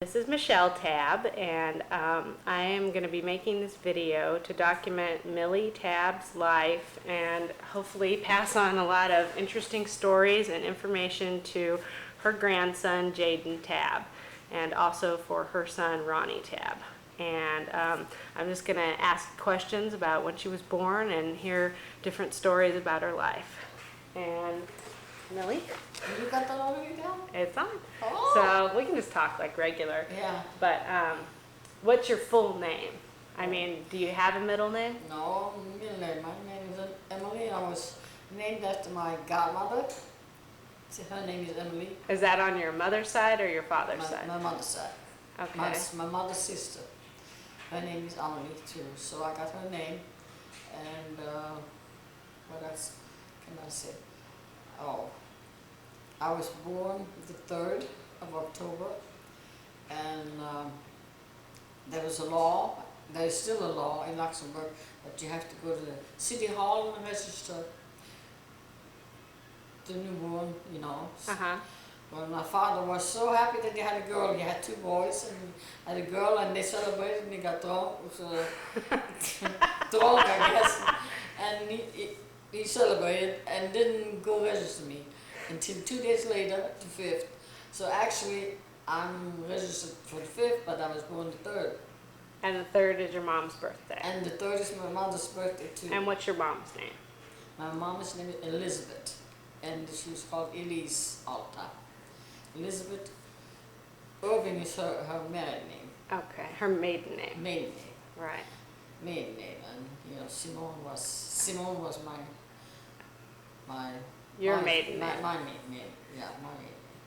This is Michelle Tabb, and I am going to be making this video to document Millie Tabb's life and hopefully pass on a lot of interesting stories and information to her grandson, Jaden Tabb, and also for her son, Ronnie Tabb. And I'm just going to ask questions about when she was born and hear different stories about her life. And Millie? You got that already down? It's on. Oh. So we can just talk like regular. Yeah. But what's your full name? I mean, do you have a middle name? No, middle name. My name is Amelie. I was named after my godmother. See, her name is Amelie. Is that on your mother's side or your father's side? My mother's side. Okay. My mother's sister. Her name is Amelie too. So I got her name. And what else can I say? Oh, I was born the 3rd of October, and there was a law, there is still a law in Luxembourg that you have to go to the city hall and register the newborn, you know. Uh-huh. Well, my father was so happy that he had a girl. He had 2 boys, and he had a girl, and they celebrated, and he got drunk, drunk, I guess, and he celebrated and didn't go register me until 2 days later, the 5th. So actually, I'm registered for the 5th, but I was born the 3rd. And the 3rd is your mom's birthday. And the 3rd is my mother's birthday too. And what's your mom's name? My mom's name is Elizabeth, and she was called Elise all the time. Elizabeth Irving is her married name. Okay, her maiden name. Maiden name. Right. Maiden name, and you know, Simone was my Your maiden name. My maiden name, yeah, my maiden name.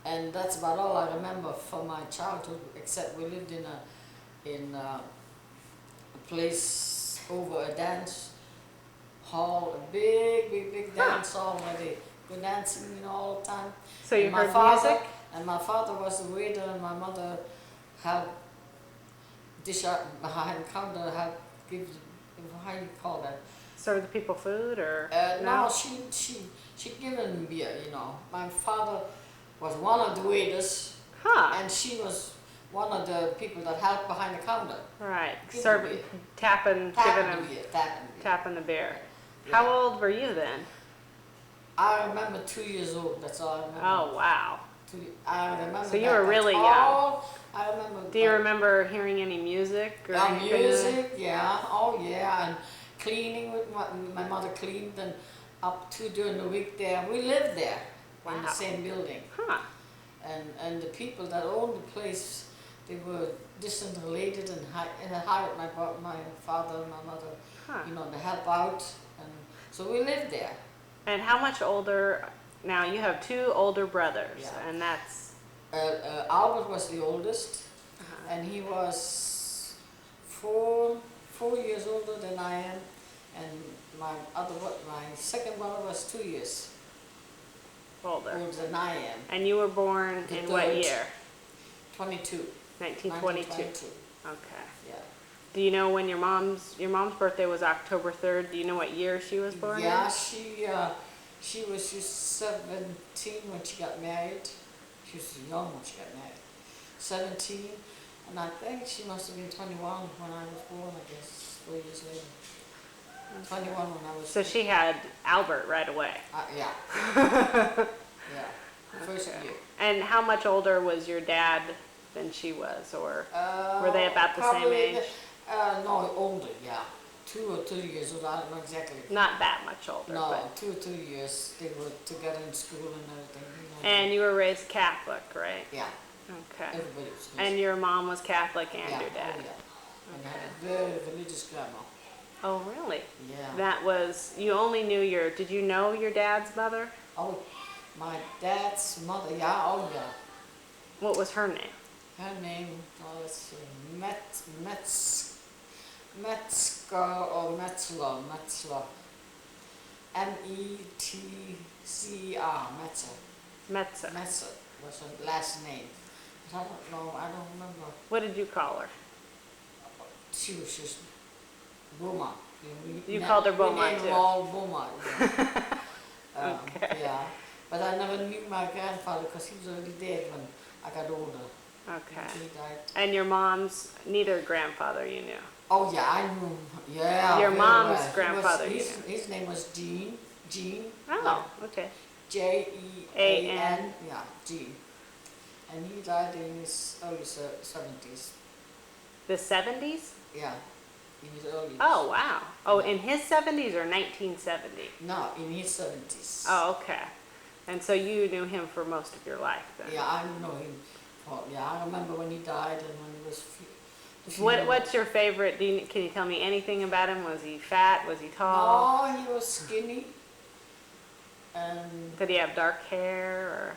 And that's about all I remember from my childhood, except we lived in a place over a dance hall, a big dance hall where they go dancing, you know, all the time. So you heard music? And my father was the waiter, and my mother helped dish out behind the counter, help give, how you call that? Serve the people food, or no, she given beer, you know. My father was one of the waiters, and she was one of the people that helped behind the counter. Right, serving, tapping the beer. Yeah. How old were you then? I remember 2 years old. That's all I remember. Oh wow! I remember. So you were really young. I remember. Do you remember hearing any music? Or anything? Music, yeah. Oh yeah, and cleaning with my mother cleaned, and up to during the week there. We lived there in the same building. Huh. And the people that owned the place, they were distant related, and hired my father and my mother, you know, to help out, and so we lived there. And how much older? Now you have 2 older brothers, Yeah. and that's Albert was the oldest, and he was 4 years older than I am, and my second brother was 2 years older than I am. And you were born in what year? 22. 1922. Okay. Yeah. Do you know when your mom's birthday was October 3rd? Do you know what year she was born in? Yeah, she was just 17 when she got married. She was young when she got married. 17, and I think she must have been 21 when I was born, I guess, 4 years later. 21 when I was So she had Albert right away. Yeah. Yeah. First year. And how much older was your dad than she was, or were they about the same age? No, older, yeah. 2 or 3 years old, I don't know exactly. Not that much older. No, but 2 or 3 years. They were together in school and everything. You know. And you were raised Catholic, right? Yeah. Okay. Everybody was. And your mom was Catholic and yeah, your dad? Oh, yeah. And I had a very religious grandma. Oh, really? Yeah. That was, you only knew did you know your dad's mother? Oh, my dad's mother, yeah, oh yeah. What was her name? Her name, let's see, Metzger or Metzler. M-E-T-C-R, Metzer. Metzer was her last name. But I don't know, I don't remember. What did you call her? She was just Boma. You called her Boma we named too? Them all Boma. Yeah. Okay. Yeah. But I never knew my grandfather because he was already dead when I got older. Okay. until he died. And your mom's neither grandfather you knew. Oh yeah, I knew him. Yeah, Your very mom's well. grandfather you His, knew. his name was Gene. Gene, like Oh, okay. Jean. A-N. Yeah, Gene. And he died in his early 70s. The 70s? Yeah, in his early. Oh, wow. Oh, Yeah. in his 70s or 1970? No, in his 70s. Oh, okay. And so you knew him for most of your life then? Yeah, I know him. Yeah, I remember when he died and when he was. What's your favorite? Can you tell me anything about him? Was he fat? Was he tall? No, he was skinny. And Did he have dark hair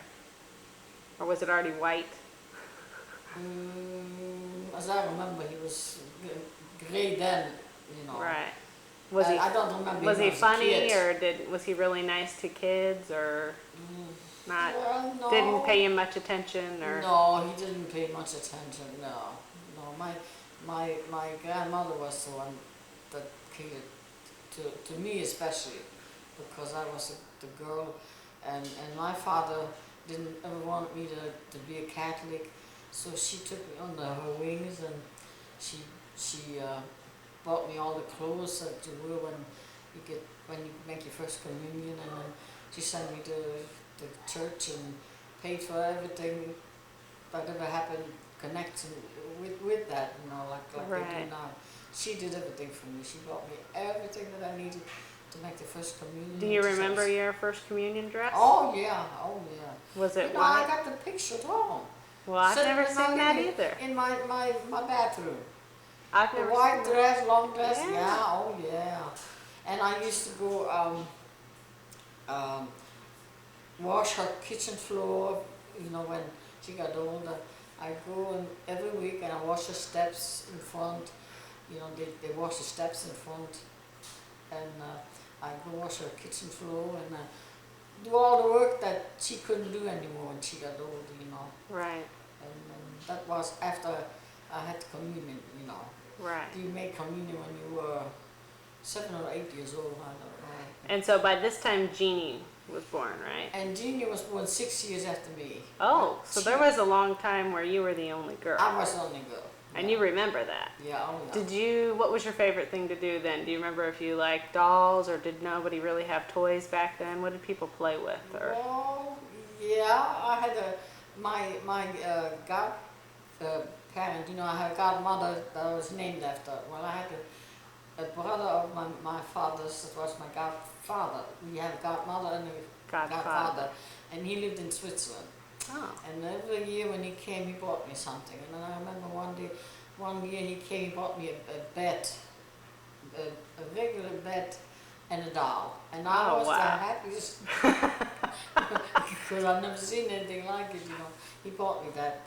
or was it already white? as I remember, he was gray then, you know. Right. Was he? I don't remember. Was him he as a funny kid. was he really nice to kids or not? Well, no. Didn't pay him much attention or? No, he didn't pay much attention. No. My grandmother was the one that catered to me especially, because I was the girl, and my father didn't ever want me to be a Catholic, so she took me under her wings and she bought me all the clothes that you wear when you make your first communion, and then she sent me to the church and paid for everything that ever happened connecting with that, you know, like they do now. She did everything for me. She bought me everything that I needed to make the first communion. Do you remember your first communion dress? Oh yeah. Was it You know, white? I got the picture at home. Well, I've Sitting never in seen that either. In my bathroom. I've The never white seen dress, long dress, Yeah. yeah, oh yeah. And I used to go wash her kitchen floor, you know, when she got older. I go and every week and I wash the steps in front, you know, they wash the steps in front, and I go wash her kitchen floor and do all the work that she couldn't do anymore when she got older, you know. Right. And that was after I had communion, you know. Right. You made communion when you were 7 or 8 years old, I don't know. And so by this time, Jeannie was born, right? And Jeannie was born 6 years after me. Oh, so there was a long time where you were the only girl. I was the only girl. And you remember that? Yeah, oh yeah. What was your favorite thing to do then? Do you remember if you liked dolls or did nobody really have toys back then? What did people play with? Or? Well, yeah, I had my parent, you know, I had a godmother that I was named after. Well, I had a brother of my father's that was my godfather. We had a godmother and a godfather, and he lived in Switzerland. Oh. And every year when he came, he bought me something. And then I remember one year he came, he bought me a bed, a regular bed and a doll. And I was the happiest because I've never seen anything like it, you know. He bought me that.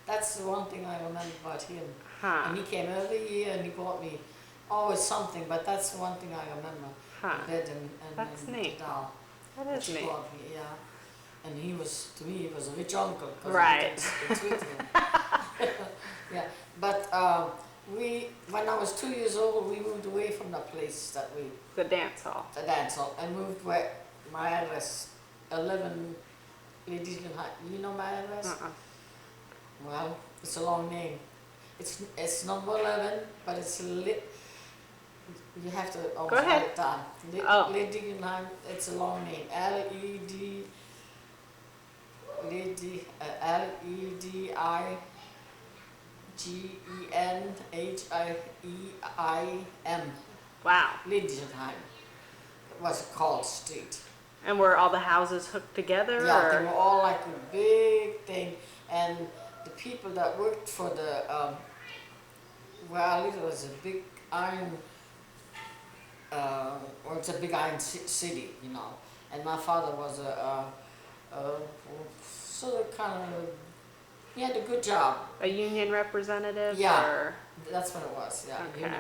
That's the one thing I remember about him. Huh. And he came every year and he bought me always something, but that's the one thing I remember. Huh. The bed and That's the neat. doll. That is he neat. bought me, yeah. And he was, to me, he was a rich uncle. Right. In Switzerland. Yeah, but when I was 2 years old, we moved away from the place that The dance hall. the dance hall, and moved where my address, 11 Ladies and High. You know my address? Well, it's a long name. It's number 11, but it's you have to almost write it down. Ledigenheim, it's a long name. Ledigenheim. Wow. Ledigenheim was called street. And were all the houses hooked together? Yeah, or? they were all like a big thing, and the people that worked for the where I lived was a big iron. Or it's a big iron city, you know. And my father was a sort of kind of, he had a good job. A union representative? Yeah, or? that's what it was. Yeah, Okay.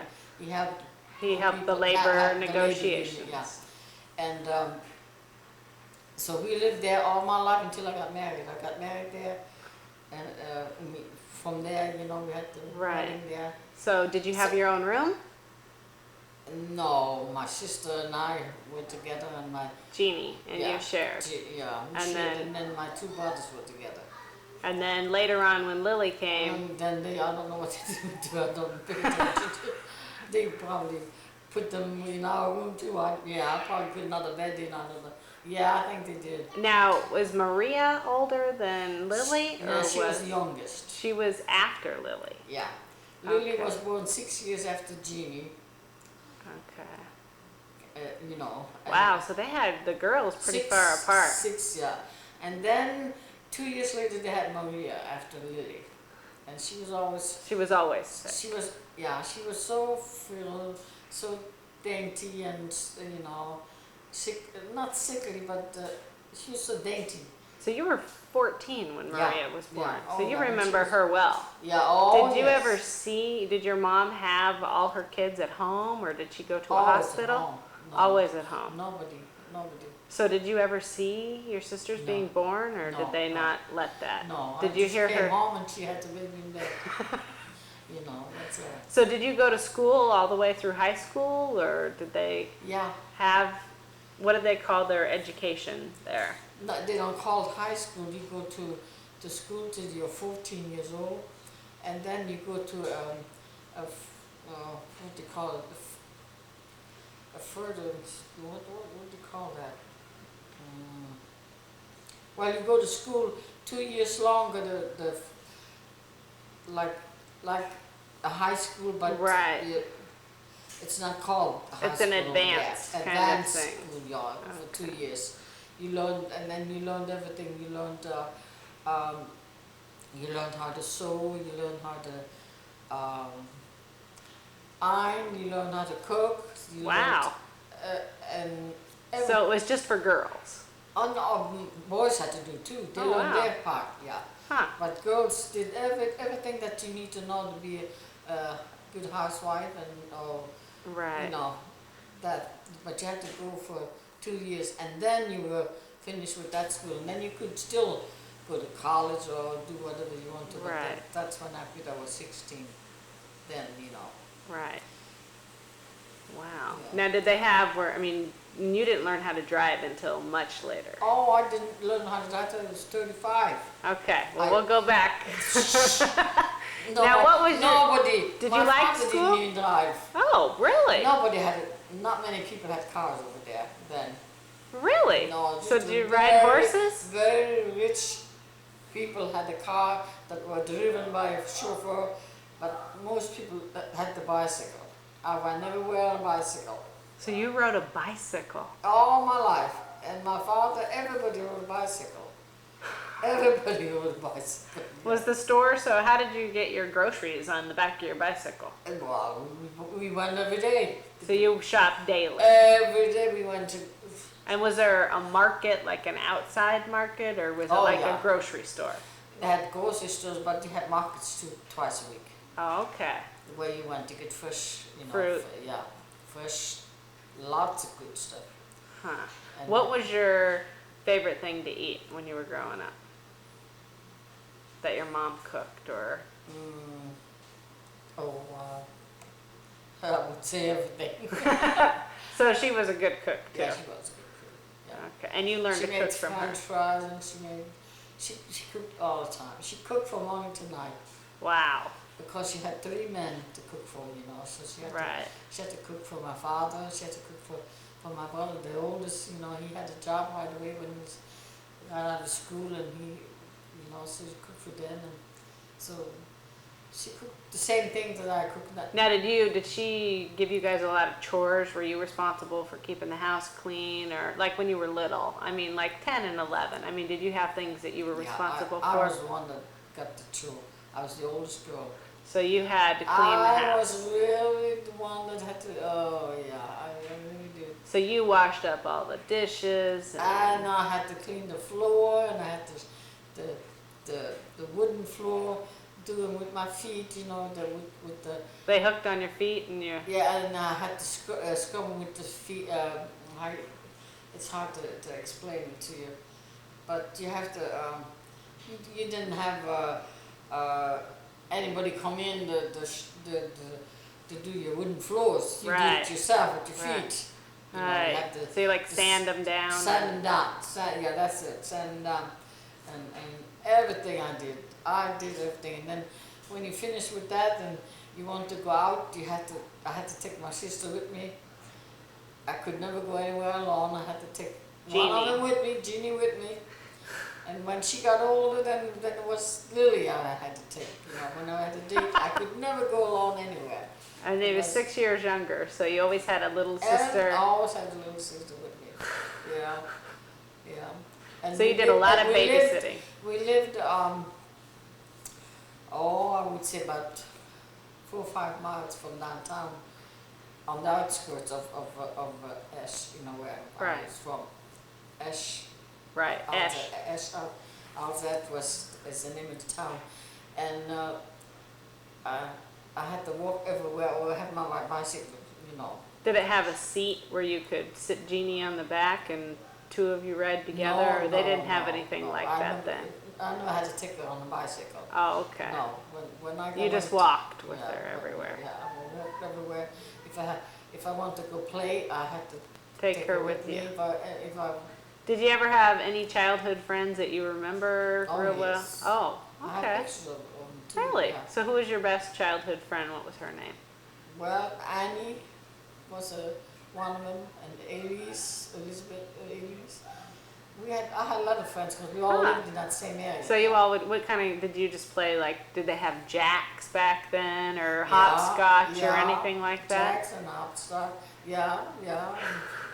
He helped the labor negotiations. Yeah, and so we lived there all my life until I got married. I got married there, and from there, you know, we had the wedding there. So did you have your own room? No, my sister and I were together, and my Jeannie, and you shared. Yeah, and and then my two brothers were together. And then later on when Lily came, And then I don't know what they do. I don't pay attention to. They probably put them in our room too. I probably put another bed in. I don't know. Yeah, I think they did. now was Maria older than Lily, or No, she was the youngest. she was after Lily? Yeah. Lily Okay. was born 6 years after Jeannie. Okay. You know. Wow, so they had the girls pretty far apart. 6, yeah. And then 2 years later they had Maria after Lily. And she was always, sick. she was so frilled, so dainty and, you know, sick, not sickly, but she was so dainty. So you were 14 when Maria was born. Yeah. So Oh, you yeah, remember her well. Yeah, oh Did you yes. ever see, did your mom have all her kids at home, or did she go to a Always hospital? at home. No, Always at home. Nobody. So did you ever see your sisters No. being born, or No, did they no. not let that? No, Did I you just hear came her? home and she had to baby in bed. You know, that's it. So did you go to school all the way through high school, or did they Yeah. have, what did they call their education there? No, they don't call it high school. You go to school till you're 14 years old, and then you go to what do you call it? A further, what do you call that? Well, you go to school 2 years longer, like a high school, but Right. it's not called a high It's school. an advanced kind of advanced thing. school, yeah, for 2 years. You learned, and then you learned everything. You learned how to sew. You learned how to iron. You learned how to cook. You Wow. Learned, and So it was just for girls. no, boys had to do too. They Oh, learned wow. their part, yeah. Huh. But girls did everything that you need to know to be a good housewife, and Right. you know that. But you had to go for 2 years, and then you were finished with that school, and then you could still go to college or do whatever you want to. But Right. that's when I was 16. Then you know. Right. Wow. Yeah. Now, did they have where, I mean, you didn't learn how to drive until much later. Oh, I didn't learn how to drive till I was 35. Okay, well, I- we'll go back. No, Now, what was your- nobody? Did my you like father school? Didn't even drive. Oh, really? Nobody had. Not many people had cars over there then. Really? No. So just did you ride horses? Very rich people had a car that were driven by a chauffeur, but most people had the bicycle. I went everywhere on a bicycle. So you rode a bicycle. All my life. And my father, everybody rode a bicycle. Everybody rode a bicycle. Was the store, so how did you get your groceries on the back of your bicycle? And well, we went every day. So you shopped daily. Every day we went to. And was there a market, like an outside market, or was it Oh, like yeah. a grocery store? They had grocery stores, but they had markets too, twice a week. Oh, okay. Where you went to get fresh, you know, Fruit. fresh, lots of good stuff. Huh. And What was your favorite thing to eat when you were growing up? That your mom cooked, or? I would say everything. So she was a good cook too. Yeah, she was a good cook. Yeah. Okay. And you learned She to made cook from her. French fries, and she cooked all the time. She cooked from morning to night Wow. because she had 3 men to cook for, you know. So she had Right. she had to cook for my father. She had to cook for my brother, the oldest. You know, he had a job right away when he got out of school, and he, you know, so she cooked for them, and so she cooked the same thing that I cooked. Now, did she give you guys a lot of chores? Were you responsible for keeping the house clean, or like when you were little? I mean, like 10 and 11. I mean, did you have things that you were responsible I for? was the one that got the chore. I was the oldest girl. So you had to clean the I house. was really the one that had to. Oh yeah, I really did. So you washed up all the dishes. And I had to clean the floor, and I had to the wooden floor, do them with my feet, you know, with the. They hooked on your feet and your. Yeah, and I had to scrub with the feet. It's hard to explain it to you, but you have to. You didn't have anybody come in to do your wooden floors. You Right. did it yourself with your Right. feet. You know, you Right. have to So you like sand them down. sand them down. Yeah, that's it. Sand them down, and everything I did. I did everything. And then when you finish with that and you want to go out, I had to take my sister with me. I could never go anywhere alone. I had to take one of them with me, Jeannie with me. And when she got older, then it was Lily I had to take. You know, when I had a date, I could never go alone anywhere. And they were 6 years younger, so you always had a little And sister. I always had a little sister with me. Yeah, yeah. And So you did a lot of babysitting. We lived, I would say about 4 or 5 miles from downtown, on the outskirts of Esch, you know where I was from. Esch. Right, Esch. Esch, out that is the name of the town. And I had to walk everywhere, or I had my bicycle, you know. Did it have a seat where you could sit Jeannie on the back and two of you ride together, or they didn't have anything like that then? I never had to take her on the bicycle. Oh, okay. No, when I You just walked with her yeah, everywhere. Yeah, I walked everywhere. If I want to go play, I had to Take her with me. you. If I Did you ever have any childhood friends that you remember real well? yes. Oh, I have okay. pictures of them too. Really? Yeah. So who was your best childhood friend? What was her name? Well, Annie was one of them, and Elizabeth. I had a lot of friends because we all lived in that same area. So you all would, what kind of, did you just play, like, did they have jacks back then, or hopscotch, or anything like that? Jacks and hopscotch, yeah,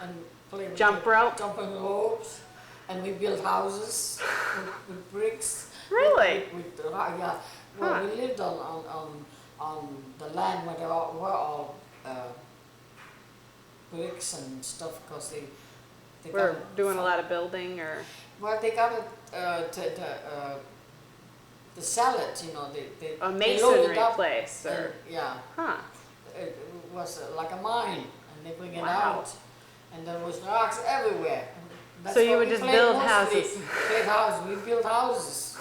and play with Jump rope? jumping ropes, and we built houses with bricks. Really? Yeah. Well, we lived on the land where they were all bricks and stuff, because they We're got doing a lot of building, or? Well, they got it to sell it, you know. They A they loaded masonry up, place, or? and, yeah, Huh. it was like a mine, and they bring it Wow. out, and there was rocks everywhere. That's So you what would we just played build mostly. houses. Played houses. We built houses.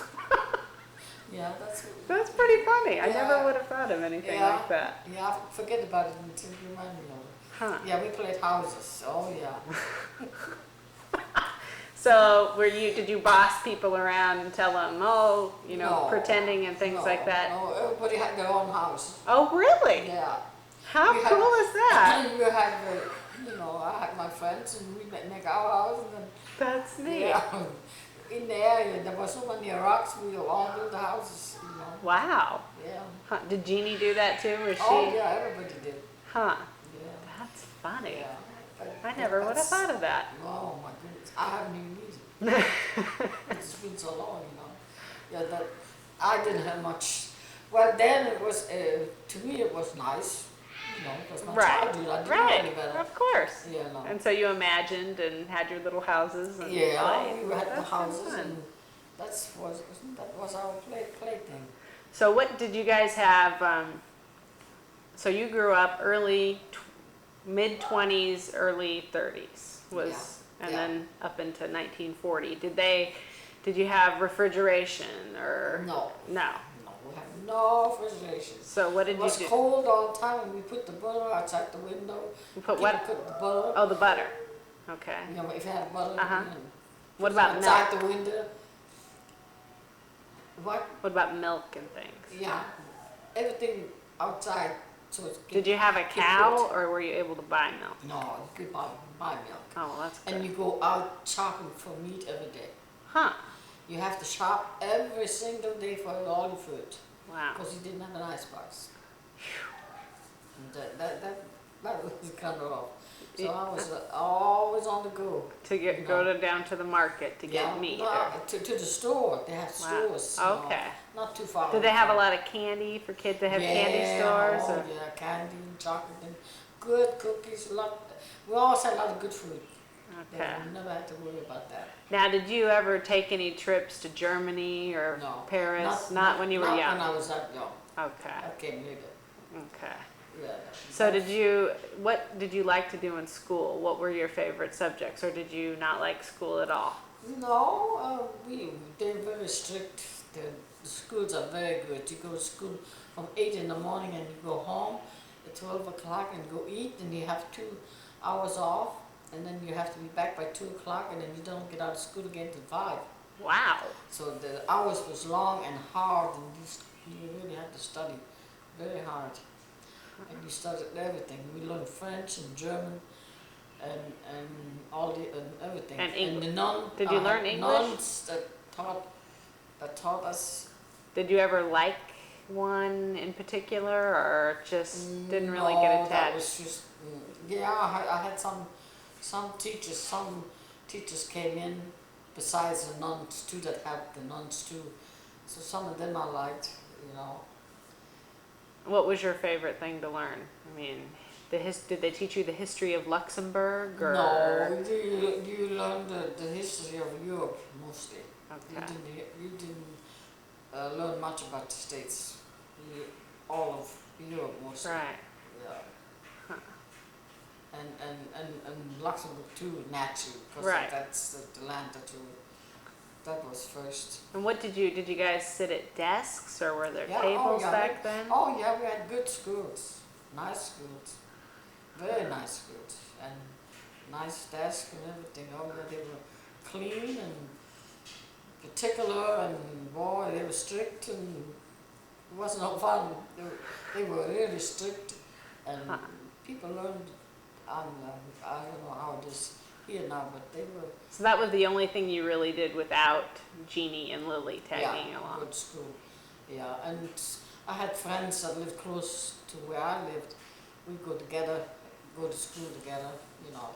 Yeah, that's. That's pretty funny. I Yeah. never would have thought of anything Yeah. like that. Yeah, I forget about it until you remind me of it. Huh. Yeah, we played houses. Oh yeah. So did you boss people around and tell them, oh, No. pretending and things like that? No, everybody had their own house. Oh, really? Yeah. How We cool is that? We had, I had my friends, and we'd make our house, and then, That's neat. yeah, in the area, there were so many rocks, we all built the houses, you know. Wow. Yeah. Huh. Did Jeannie do that too? Was she? Oh, yeah, everybody did. Huh. Yeah. That's funny. Yeah. I never would have thought of that. Oh, my goodness. I haven't even used it. It's been so long, you know. Yeah, I didn't have much. Well, then it was, to me, it was nice. You know, because my childhood, I didn't know any better. Of course. Yeah, no. And so you imagined and had your little houses and Yeah, played. we had the That's houses, fun. and that was our plaything. So what did you guys have? So you grew up mid-20s, early 30s and Yeah. then up into 1940. Did you have refrigeration or? No. No. No, we had no refrigeration. So what did It was you do? cold all the time, and we put the butter outside the window. You put People what? put the butter. Oh, the butter. Okay. You know, if you had butter, Uh-huh. you know, What put it about outside milk? the window. What? What about milk and things? Yeah, everything outside. So it's Did you have a cow or were you able to buy milk? No, you could buy milk. Oh, well, that's good. And you go out shopping for meat every day. Huh. You have to shop every single day for all your food. Wow. Because you didn't have an icebox. And that was kind of rough. So I was always on the go. To down to the market to get meat. No, Or, to the store. They have stores. You know, okay. not too far. Did they have a lot of candy for kids that have candy stores? Oh, Or? yeah, candy and chocolate and good cookies. We always had a lot of good food. Okay. Yeah, we never had to worry about that. Now, did you ever take any trips to Germany or No. Paris? Not when you were young? Not when I was that young. Okay. I came later. Okay. Yeah. So what did you like to do in school? What were your favorite subjects, or did you not like school at all? No, they're very strict. The schools are very good. You go to school from 8 in the morning and you go home at 12 o'clock and go eat, and you have 2 hours off, and then you have to be back by 2 o'clock, and then you don't get out of school again till 5. Wow. So the hours was long and hard, and you really had to study very hard. And you studied everything. We learned French and German and all the and everything. And And the Did you learn English? nuns that taught us. Did you ever like one in particular, or just didn't really get No, that attached? was just yeah. I had some teachers. Some teachers came in besides the nuns too, that helped the nuns too. So some of them I liked, you know. What was your favorite thing to learn? I mean, did they teach you the history of Luxembourg, or? No, you learned the history of Europe mostly. Okay. You didn't learn much about the States. All of Europe mostly. Right. Yeah. Huh. And Luxembourg too, naturally, because Right. that's the land that was first. And what did you guys sit at desks, or were there Yeah, tables back then? Oh yeah, we had good schools, nice schools, very nice schools, and nice desks and everything. Oh yeah, they were clean and particular, and boy, they were strict, and it wasn't no fun. They were really strict, and Huh. people learned. I don't know how it is here now, but they were. So that was the only thing you really did without Jeannie and Lily tagging Yeah, along. good school. Yeah, and I had friends that lived close to where I lived. We'd go together, go to school together, you know.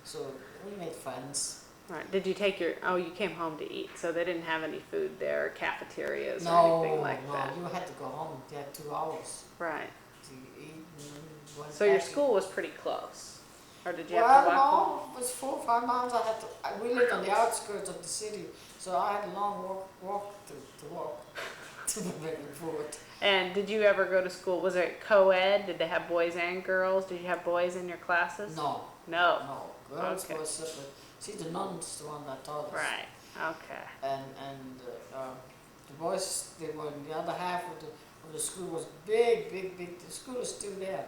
So we made friends. Right. Did you take you came home to eat, so they didn't have any food there, cafeterias or No, anything like no, that? you had to go home. You had 2 hours Right. to eat and went So your back. school was pretty close? Or did you have to walk home? Well, no, it was 4 or 5 miles. We lived on the outskirts of the city, so I had a long walk to walk to the back and forth. And did you ever go to school, was it co-ed? Did they have boys and girls? Did you have boys in your classes? No, No. no, girls Okay. were separate. See, the nuns, the one that taught us. Right. Okay. And the boys, they were in the other half of the school. Was big. The school is still there.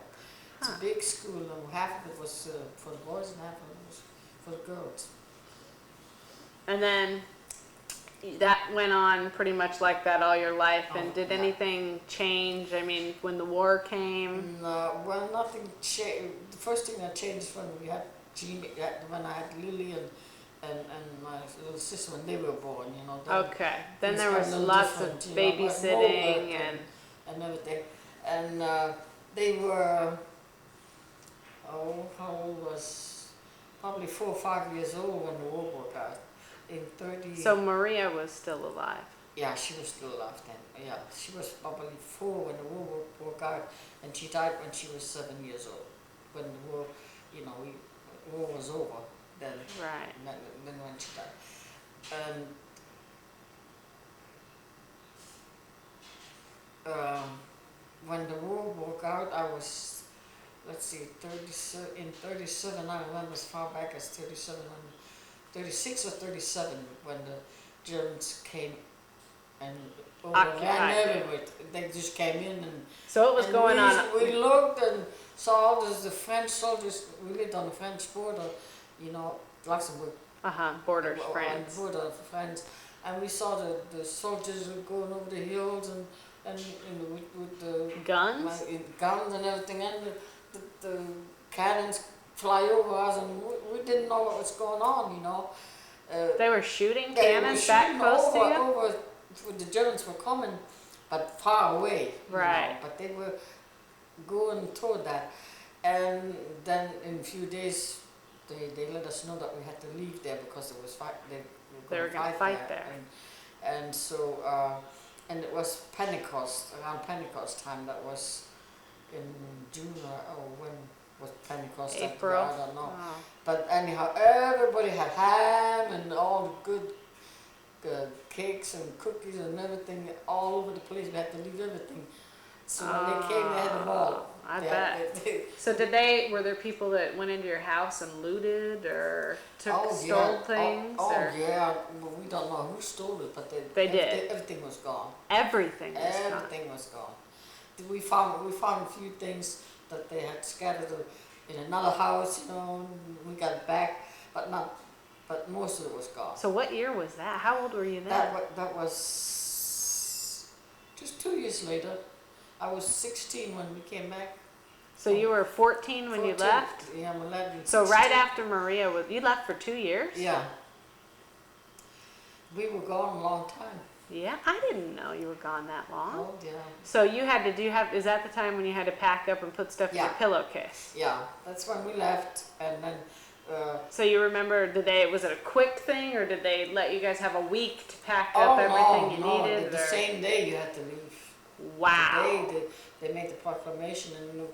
It's Huh. a big school, and half of it was for the boys and half of it was for the girls. And then that went on pretty much like that all your life. And Oh, did yeah. anything change? I mean, when the war came? Well, nothing changed. The first thing that changed when we had Jeannie, when I had Lily and my little sister when they were born, you know. Okay. Then things there got a was little lots of different, you know, but babysitting homework and everything. And they were, how old was, probably 4 or 5 years old when the war broke out. In 30. so Maria was still alive. Yeah, she was still alive then. Yeah, she was probably 4 when the war broke out, and she died when she was 7 years old. When the war, you know, war was over, then Right. then when she died. When the war broke out, I was, let's see, 37. In 37, I remember as far back as 37, 36 or 37, when the Germans came and Occupied. ran everywhere. They just came in and. So it was and going we, on. We looked and saw all the French soldiers. We lived on the French border, you know, Luxembourg. Border On France. the border of France, and we saw the soldiers going over the hills and you know, with the Guns? guns and everything, and the cannons fly over us, and we didn't know what was going on, you know. They were shooting They were cannons that shooting close to you? over, the Germans were coming, but far away, you Right. know, but they were going toward that. And then in a few days, they let us know that we had to leave there because there was fight. They were going to fight there. And so, and it was Pentecost, around Pentecost time. That was in June or when was Pentecost? April? I don't know. Oh. But anyhow, everybody had ham and all the good cakes and cookies and everything all over the place. We had to leave everything. So when they came, they had them all. I They bet. had- So were there people that went into your house and looted or stole things? Oh, or yeah. Well, we don't know who stole it, but They did. everything was gone. everything was gone. Everything was gone. We found a few things that they had scattered in another house. You know, we got it back, but but most of it was gone. So what year was that? How old were you then? That was just 2 years later. I was 16 when we came back. So you were 14 when you 14. left? Yeah, I'm 11. So 16. right after Maria was, you left for 2 years? Yeah. We were gone a long time. Yeah, I didn't know you were gone that long. Oh, yeah. So you had to is that the time when you had to pack up and put stuff in Yeah. your pillowcase? Yeah, that's when we left, and then So you remember, was it a quick thing, or did they let you guys have a week to pack up everything you needed? The same day you had to leave. Wow. The day they made the proclamation, and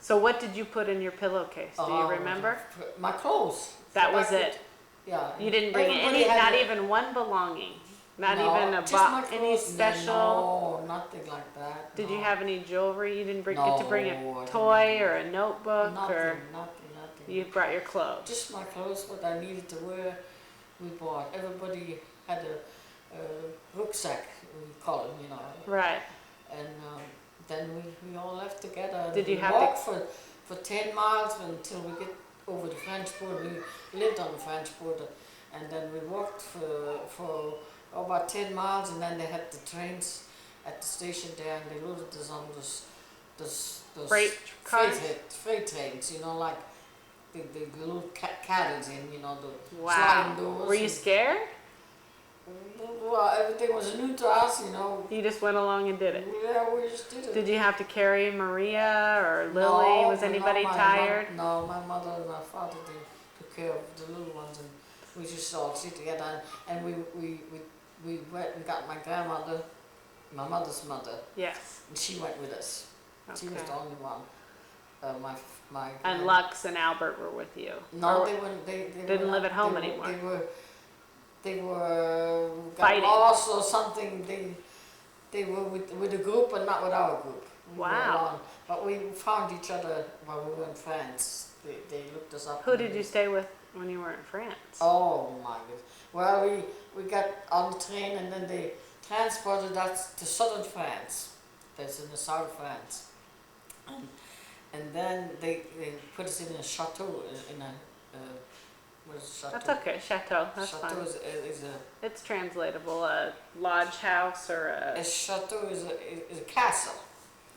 So what did you put in your pillowcase? Do you remember? my clothes. That was it. Yeah. You didn't bring Everybody not even one belonging? Not even a just my any clothes. special? No, nothing like that. Did no. you have any jewelry? You didn't get to bring No, a I toy didn't. or a notebook? Nothing. You brought your clothes? Just my clothes, what I needed to wear, we bought. Everybody had a rucksack, we call it, Right. And then we all left together. And Did you we have walked for 10 miles until we get over the French border. We lived on the French border, and then we walked for about 10 miles, and then they had the trains at the station there, and they loaded us on those Freight cars? freight trains, like the little cattles in, the Wow. sliding doors. Were you scared? Well, everything was new to us, You just went along and did it? Yeah, we just did it. Did you have to carry Maria or Lily? Was anybody tired? No, my mother and my father, they took care of the little ones, and we just all sit together, and we went and got my grandmother, my mother's mother, Yes. and she went with us. She was Okay. the only one. My And Lux and Albert were with you? No, Or they weren't. They didn't were live not- at home they were- anymore. They were got Fighting. lost or something. They were with a group, but not with our group. We were Wow. alone. But we found each other while we were in France. They looked us up. Who did you stay with when you were in France? Oh my goodness. Well, we got on the train, and then they transported us to southern France. That's in the south of France. And then they put us in a chateau, what is a chateau? That's okay, chateau. That's Chateau fine. is It's translatable. A lodge house or a a. chateau is a castle.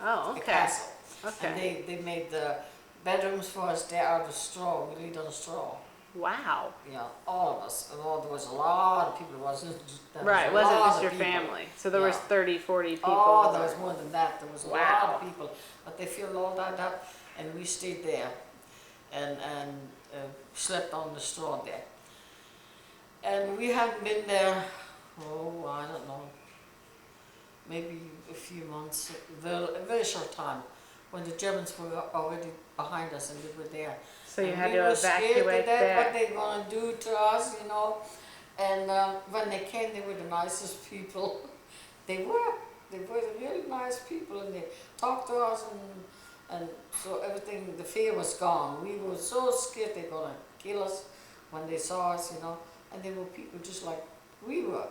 Oh, A okay. castle. Okay. And they made the bedrooms for us there out of straw. We lived on straw. Wow. Yeah, all of us. And there was a lot of people. It wasn't just, there Right. It was a wasn't lot just of your people. family. So there was Yeah. 30, 40 people. Oh, there was more than that. There was a lot Wow. of people. But they filled all that up, and we stayed there and slept on the straw there. And we haven't been there, I don't know, maybe a few months, a very short time, when the Germans were already behind us and we were there. So you And had we to were scared evacuate to death there. what they gonna do to us, And when they came, they were the nicest people. They were really nice people, and they talked to us, and so everything, the fear was gone. We were so scared they're gonna kill us when they saw us, and they were people just like we were,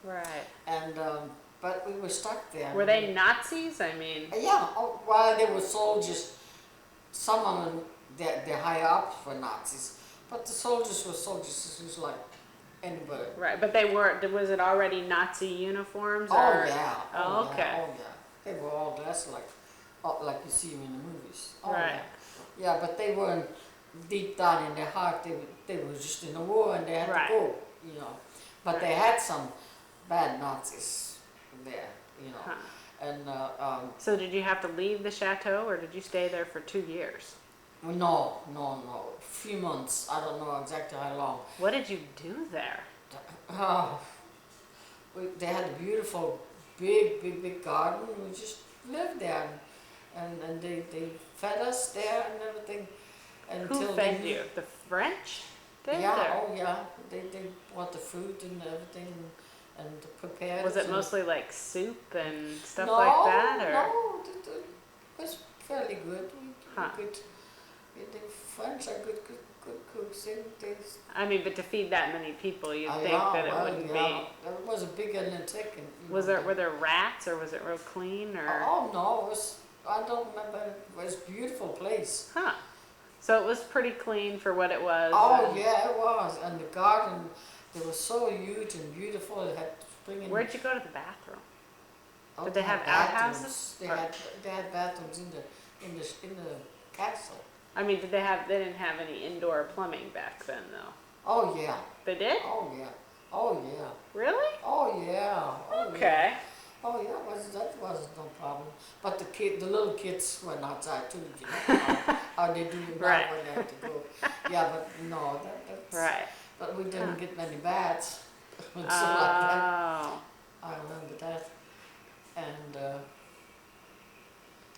Right. and but we were stuck there. Were they Nazis? I mean. Yeah, well, they were soldiers. Some of them, they're higher up were Nazis, but the soldiers were soldiers, just like anybody. Right, but they weren't. Was it already Nazi uniforms? Oh Or? yeah. Oh, okay. Yeah, oh yeah. They were all dressed like you see them in the movies. Oh, Right. Yeah, but they weren't deep down in their heart. They were just in the war, and they had Right. to go. But they Right. had some bad Nazis there. Huh. And So did you have to leave the chateau, or did you stay there for 2 years? no, a few months. I don't know exactly how long. What did you do there? Oh, they had a beautiful, big garden. We just lived there, and they fed us there and everything. Who Until fed they, you? The French did? Yeah, or oh yeah. They brought the food and everything and prepared. Was it and- mostly like soup and stuff no, like that? Or? No, it was fairly good. Huh. The French are good cooks. They I mean, but to feed that many people, you'd think yeah, that it well, wouldn't yeah. It was bigger than chicken. Were there rats, or was it real clean, or? Oh no, I don't remember. It was a beautiful place. Huh. So it was pretty clean for what it was. Oh and- yeah, it was. And the garden, it was so huge and beautiful. It had spring. Where'd you go to the bathroom? Oh, Did they have bathrooms. outhouses? They Or- had bathrooms in the castle. I mean, they didn't have any indoor plumbing back then, though. Oh yeah. They did? Oh yeah. Oh yeah. Really? Oh yeah. Oh, yeah. Okay. Oh yeah, that was no problem. But the little kids went outside too. You know, how they do it now Right. when they have to go. Yeah, but no, that's Right. But we didn't Huh. get many baths. And so like that, Oh. I remember that. And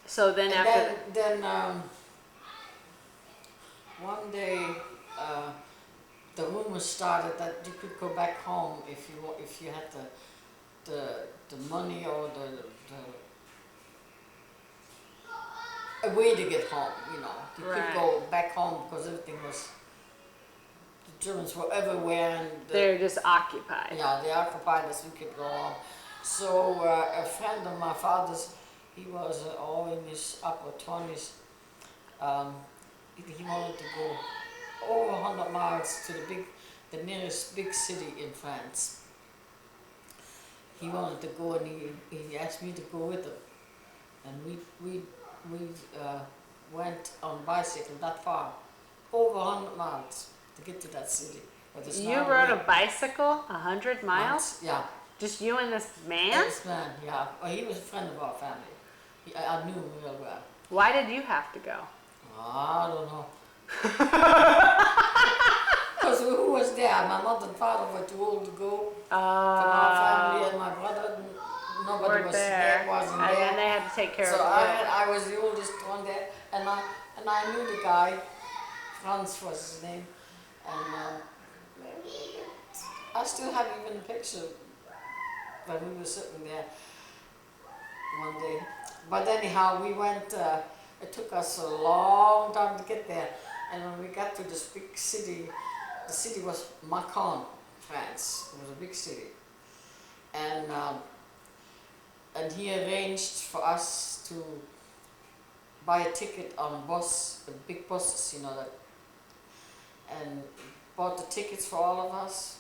So then and after. then one day the rumor started that you could go back home if you had the money or a way to get home, you know. You Right. could go back home because everything was, the Germans were everywhere and They're just occupied. yeah, they occupied us, we could go home. So a friend of my father's, he was all in his upper 20s, he wanted to go over 100 miles to the nearest big city in France. He wanted to go and he asked me to go with him. And we went on bicycle that far, over 100 miles to get to that city. But it's You not rode a way. bicycle 100 miles? Yeah. Just you and this man? This man, yeah. Well, he was a friend of our family. I knew him real well. Why did you have to go? I don't know. Because who was there? My mother and father were too old to go. From our family and my brother, nobody Weren't was there. wasn't And there. then they had to take care So of it. I was the oldest one there, and I knew the guy. Franz was his name, and I still have even a picture when we were sitting there one day. But anyhow, we went. It took us a long time to get there, and when we got to this big city, the city was Macon, France. It was a big city, and he arranged for us to buy a ticket on a bus, the big buses, you know that, and bought the tickets for all of us,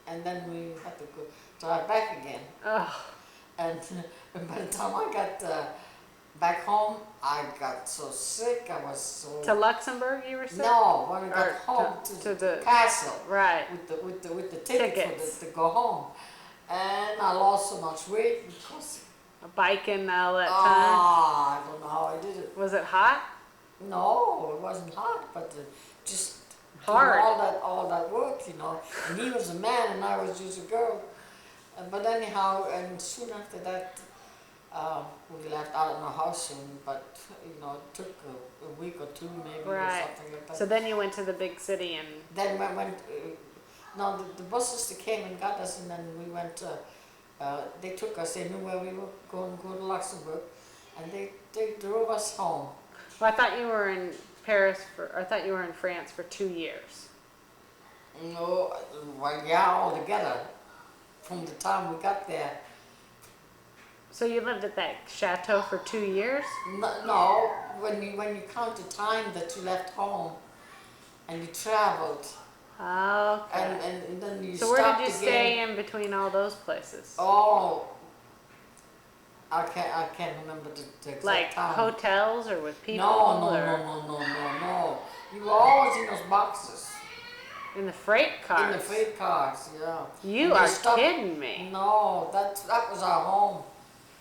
and then we had to go drive back again. Ugh. And by the time I got back home, I got so sick. I was so To Luxembourg, you were saying? no. When I got Or home to the castle right. with the ticket Tickets. to go home, and I lost so much weight because A biking all that time. I don't know how I did it. Was it hot? No, it wasn't hot, but just Hard. doing all that work, you know. And he was a man, and I was just a girl. But anyhow, and soon after that, we left. I don't know how soon, but you know, it took a week or two maybe or Right. something like that. So then you went to the big city and Then we went. No, the buses that came and got us, and then we went. They took us. They knew where we were going to go to Luxembourg, and they drove us home. well, I thought you were in Paris I thought you were in France for 2 years. No, well, yeah, all together. From the time we got there. So you lived at that chateau for 2 years? No, when you count the time that you left home, and you traveled, Okay. and then you So stopped where did you again. stay in between all those places? Oh, I can't remember the exact Like time. hotels or with people? No, or no. You were always in those boxes. in the freight cars? In the freight cars, yeah. You And are stopped- kidding me. No, that was our home.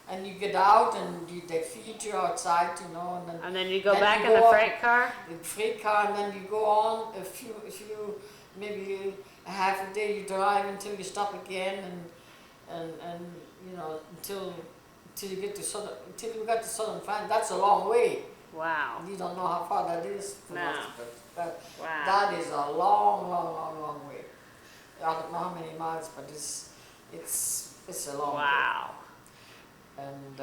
And you get out and they feed you outside, you know, and then And then you go Then back you in the go up- freight car? the freight car, and then you go on a few maybe a half a day you drive until you stop again, and you know until you get to until we got to southern France. That's a long way. Wow. You don't know how far that is from No. us, but Wow. that is a long way. I don't know how many miles, but it's a long way. Wow. And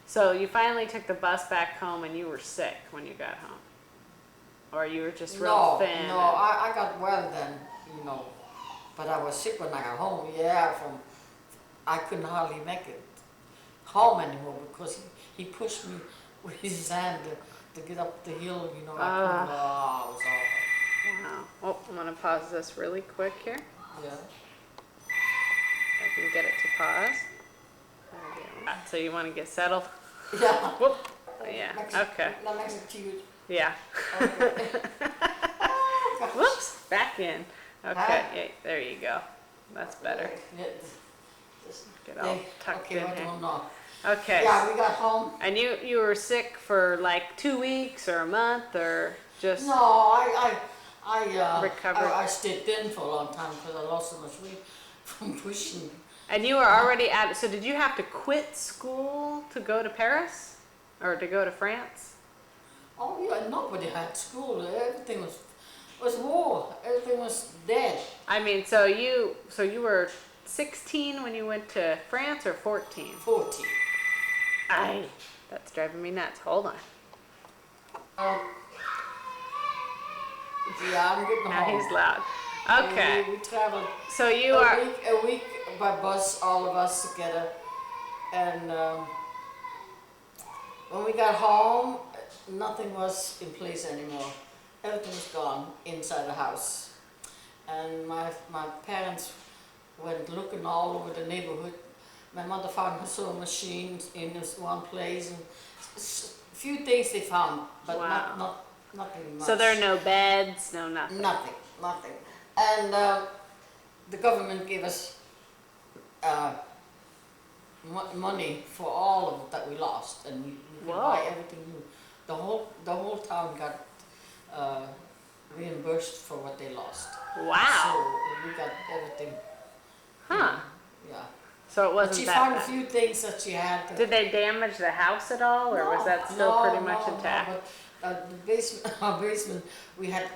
So you finally took the bus back home and you were sick when you got home? Or you were just real thin? No, I got well then, you know, but I was sick when I got home. Yeah, I couldn't hardly make it home anymore because he pushed me with his hand to get up the hill, you know, I Ah. couldn't, oh, it was awful. Wow. Oh, I'm gonna pause this really quick here. Yeah. I can get it to pause. There we go. So you want to get settled? Yeah. Whoop. Yeah. Okay. That makes it cute. Yeah. Okay. Whoops. Back in. Okay. Huh? Yeah, there you go. That's better. Yeah, just- Get all tucked okay, in I here. don't know. Okay. Yeah, we got home. And you were sick for like 2 weeks or a month or just No, I recovered? I stayed thin for a long time because I lost so much weight from pushing. And you were already at, so did you have to quit school to go to Paris or to go to France? Oh yeah, nobody had school. Everything was war. Everything was dead. I mean, so you were 16 when you went to France or 14? 14. That's driving me nuts. Hold on. Yeah, I'm getting Now home. he's loud. Okay. We traveled So you are, a week by bus, all of us together, and when we got home, nothing was in place anymore. Everything was gone inside the house, and my parents went looking all over the neighborhood. My mother found her sewing machine in this one place, and few things they found, but Wow. nothing much. so there are no beds, no nothing. Nothing. And the government gave us money for all of it that we lost, and we could Whoa. buy everything new. The whole town got reimbursed for what they lost. Wow. So we got everything. Huh. Yeah. So it But wasn't she that found a bad. few things that she had to. Did they damage the house at all, or was that still pretty much intact? No, but the basement, our basement, we had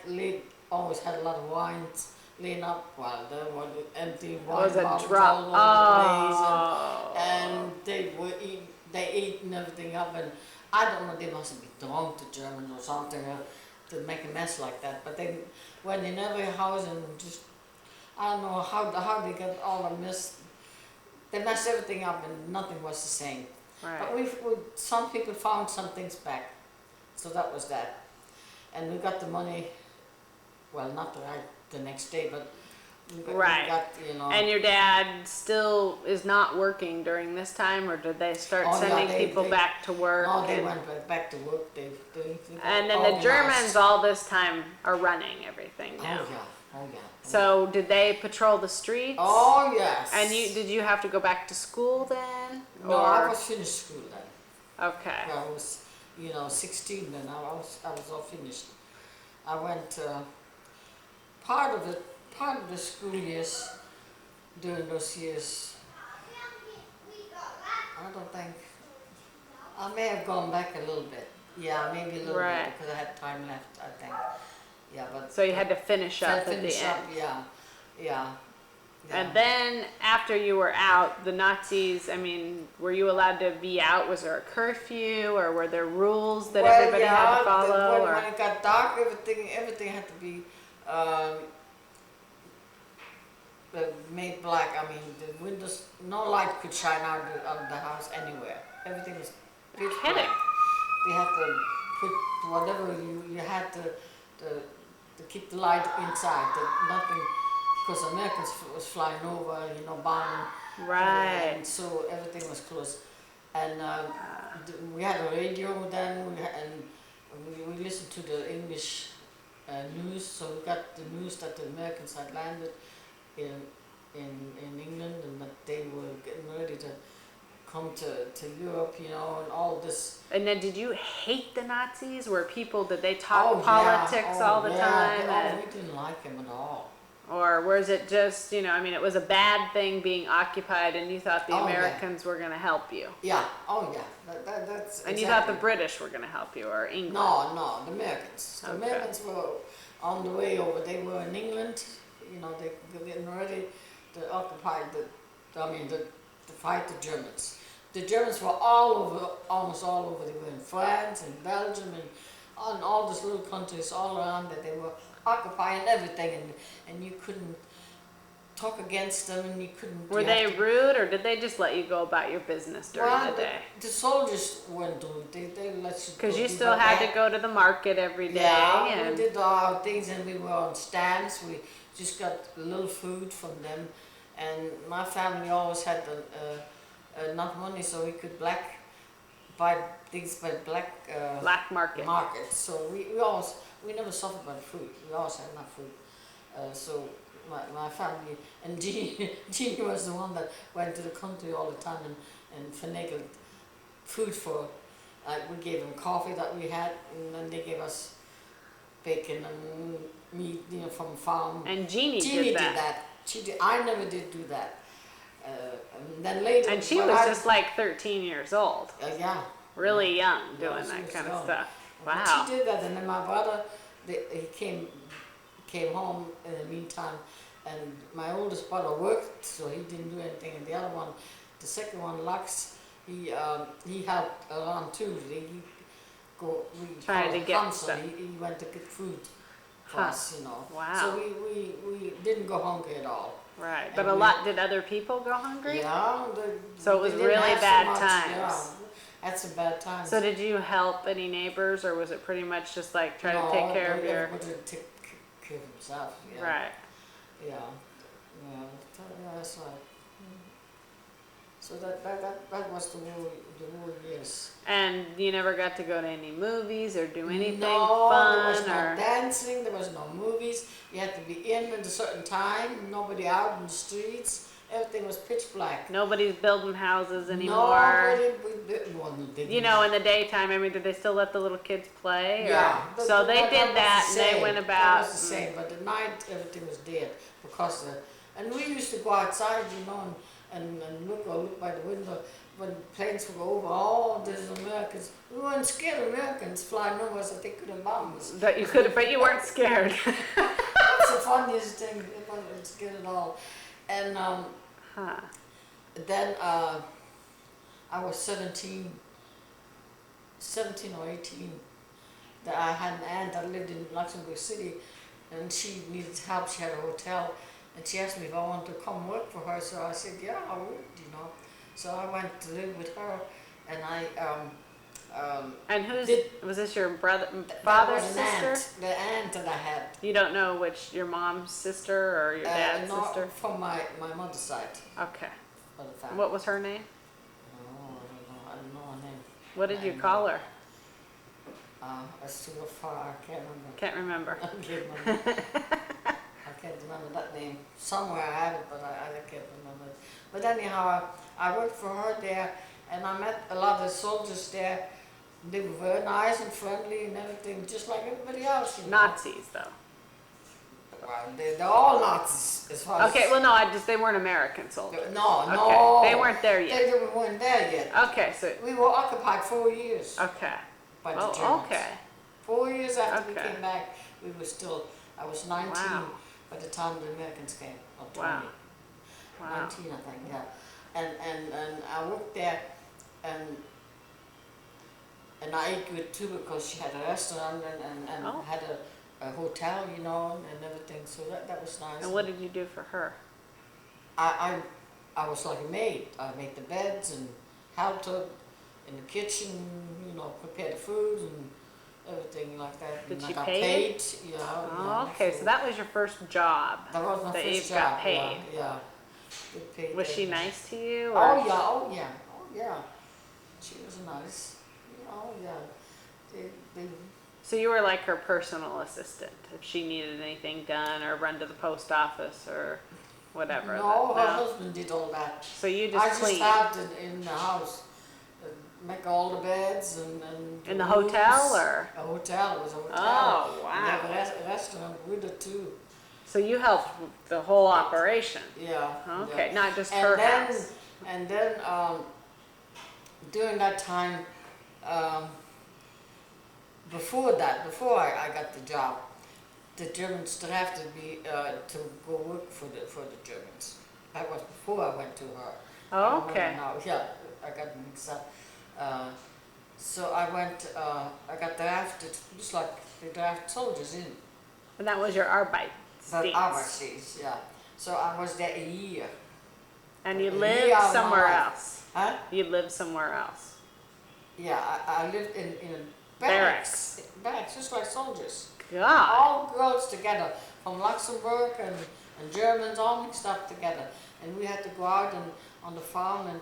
always had a lot of wines laying up while there were empty It wine was a bottles drop. all over the place, Oh. and they ate everything up, and I don't know, they must have been drunk, the Germans or something, to make a mess like that. But they went in every house and just, I don't know how they got all the mess. They messed everything up and nothing was the same. But Right. some people found some things back, so that was that. And we got the money, well, not the next day, but Right. we got, you know. And your dad still is not working during this time, or did they start Oh, yeah, sending they- people they- back to work? No, they and, went back to work. They and then the organized. Germans all this time are running everything Oh now. yeah, oh yeah. So did they patrol the streets? Oh yes. And did you have to go back to school then? No, I was finished school then. Okay. I was, 16 then. I was all finished. I went part of the school years during those years. I don't think I may have gone back a little bit. Yeah, maybe a little Right. bit because I had time left. I think. Yeah, but So you had to finish up at the finish end. up. Yeah. And then after you were out, the Nazis, I mean, were you allowed to be out? Was there a curfew, or were there rules that everybody had to follow? When it got dark, everything had to be made black. I mean, the windows, no light could shine out of the house anywhere. Everything was pitch Kidding. black. They had to put whatever you had to keep the light inside. That nothing, because Americans was flying over, bombing. Right. And so everything was closed. And we had a radio then, and we listened to the English news. So we got the news that the Americans had landed in England, and that they were getting ready to come to Europe, and all this. And then did you hate the Nazis? Did they talk yeah. politics Oh, all the yeah. time? Oh, we didn't like them at all. Or was it just, it was a bad thing being occupied and you thought the Oh, yeah. Americans were going to help you? Yeah, oh yeah, that's And you thought the British were going to help you, or England? No, the Americans. The Okay. Americans were on the way over. They were in England. They were getting ready to occupy to fight the Germans. The Germans were almost all over. They were in France and Belgium and on all these little countries all around that they were occupying everything, and you couldn't talk against them, and you couldn't. Were they rude, or did they just let you go about your business during the day? The soldiers weren't doing it. They let you. Because you still had to go to the market every day. Yeah, and we did our things, and we were on stands. We just got a little food from them, and my family always had enough money so we could buy things by black market. So we never suffered by the food. We always had enough food. So my family and Jeannie was the one that went to the country all the time and finagled food for. We gave them coffee that we had, and then they gave us bacon and meat, from farm. And Jeannie did that. She did. I never did do that. And then later. And she was just like 13 years old. Yeah. Really young, doing that kind of stuff. Wow. But she did that, and then my brother, he came home in the meantime, and my oldest brother worked, so he didn't do anything, and the other one, the second one, Lux, he helped around too. Trying to get stuff. He went to get food for us, Wow. So we didn't go hungry at all. Right, but did other people go hungry? Yeah. So it was really bad times. Yeah, that's a bad time. So did you help any neighbors, or was it pretty much just like try to take care of your... everybody take care of himself. Yeah. Right. Yeah. That's right. So that was the war years. And you never got to go to any movies or do anything No, fun? there was no dancing, there was no movies. You had to be in at a certain time, nobody out in the streets. Everything was pitch black. Nobody's building houses anymore. Nobody. In the daytime, did they still let the little kids play? Yeah. So they did that, and they went about. That was the same, but at night everything was dead because and we used to go outside, and look by the window when planes would go over. Oh, there's Americans. We weren't scared of Americans flying over us that they couldn't bomb us. But you weren't scared. That's the funniest thing. We weren't scared at all. And then I was 17 or 18. That I had an aunt that lived in Luxembourg City, and she needed help. She had a hotel, and she asked me if I wanted to come work for her. So I said, yeah, I would, So I went to live with her, and I. And was this your father's sister? The aunt that I had. You don't know which your mom's sister or your dad's sister? From my mother's side. Okay. Of the family. What was her name? I don't know her name. What did you call her? As to far, I can't remember. Can't remember. I can't remember that name. Somewhere I have it, but I can't remember it. But anyhow, I worked for her there, and I met a lot of soldiers there. They were very nice and friendly and everything, just like everybody else. Nazis, though. Well, they're all Nazis, as far as... Okay, well, no, they weren't American soldiers. No. They weren't there yet. They weren't there yet. Okay, so... We were occupied 4 years. Okay. By the Germans. Okay. 4 years after we came back, I was 19 by the time the Americans came, or 20. Wow. 19, I think, yeah. And I worked there, and I ate good too, because she had a restaurant and had a hotel, and everything. So that was nice. And what did you do for her? I was like a maid. I made the beds and helped her in the kitchen, prepare the food and everything like that. Did and she I got pay? Paid. Okay, so that was your first job. That was my first job. Got paid. Yeah. Good paid. Was she nice to you? Or? Oh yeah. She was nice. So you were like her personal assistant if she needed anything done or run to the post office or whatever. No, her husband did all that. So you just cleaned? I just helped in the house, make all the beds and in the hotel or? A hotel. It was a hotel. Oh, wow. And they have a restaurant with it too. So you helped with the whole operation? Yeah. Okay, yeah. not just her house. And then during that time, before I got the job, the Germans drafted me to go work for the Germans. That was before I went to her. Oh, okay. Yeah, I got mixed up. So I went, I got drafted, just like they draft soldiers in. And that was your Arbeitsdienst. Arbeitsdienst, yeah. So I was there a year. And you A year lived of my somewhere life. else. Huh? You lived somewhere else. Yeah, I lived in Barracks. barracks, just like soldiers. God. All girls together, from Luxembourg and Germans, all mixed up together. And we had to go out and on the farm and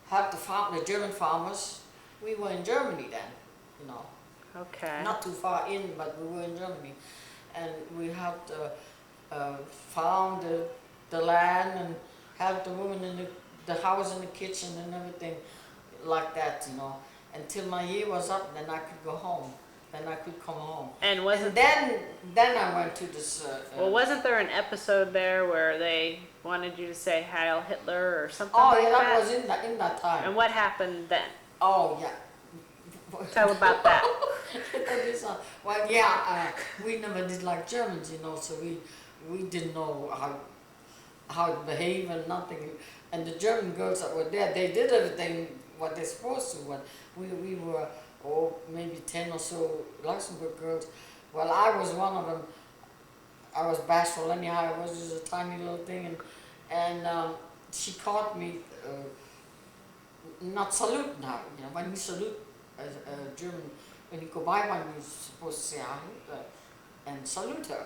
help the German farmers. We were in Germany then, you know. Okay. Not too far in, but we were in Germany. And we helped farm the land and helped the women in the house and the kitchen and everything like that, you know. Until my year was up, then I could go home. Then I could come home. And wasn't then I went to this. well, wasn't there an episode there where they wanted you to say Heil Hitler or something Oh like yeah, that? that was in that time. And what happened then? Oh yeah. Tell about that. Well, yeah, we never did like Germans, you know, so we didn't know how to behave and nothing. And the German girls that were there, they did everything what they're supposed to. But we were, maybe 10 or so Luxembourg girls. Well, I was one of them. I was bashful anyhow. I was just a tiny little thing, and she caught me not saluting her. You know, when you salute a German, when you go by one, you're supposed to say "Hi" and salute her.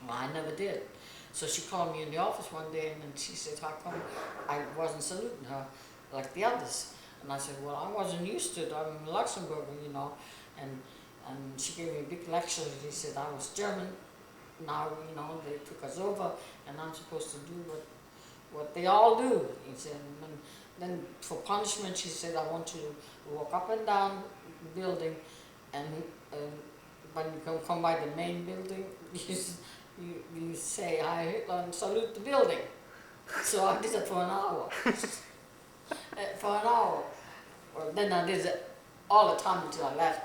Well, I never did. So she called me in the office one day and she said, how come I wasn't saluting her like the others? And I said, well, I wasn't used to it. I'm a Luxembourger, you know. And she gave me a big lecture. She said I was German. Now, you know, they took us over and I'm supposed to do what they all do. He said, and then for punishment, she said, I want you to walk up and down the building, and when you come by the main building, you say Hi Hitler and salute the building. So I did it for an hour. For an hour. Well, then I did it all the time until I left,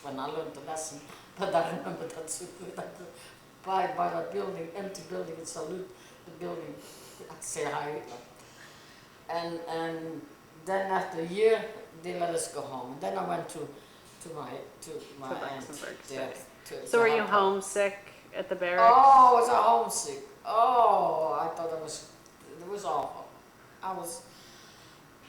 when I learned the lesson. But I remember that so good. I could by that building, empty building, and salute the building. I'd say Hi Hitler. And then after a year, they let us go home. And then I went to my aunt. There, So were you help her. homesick at the barracks? Oh, I was homesick. Oh, I thought it was awful.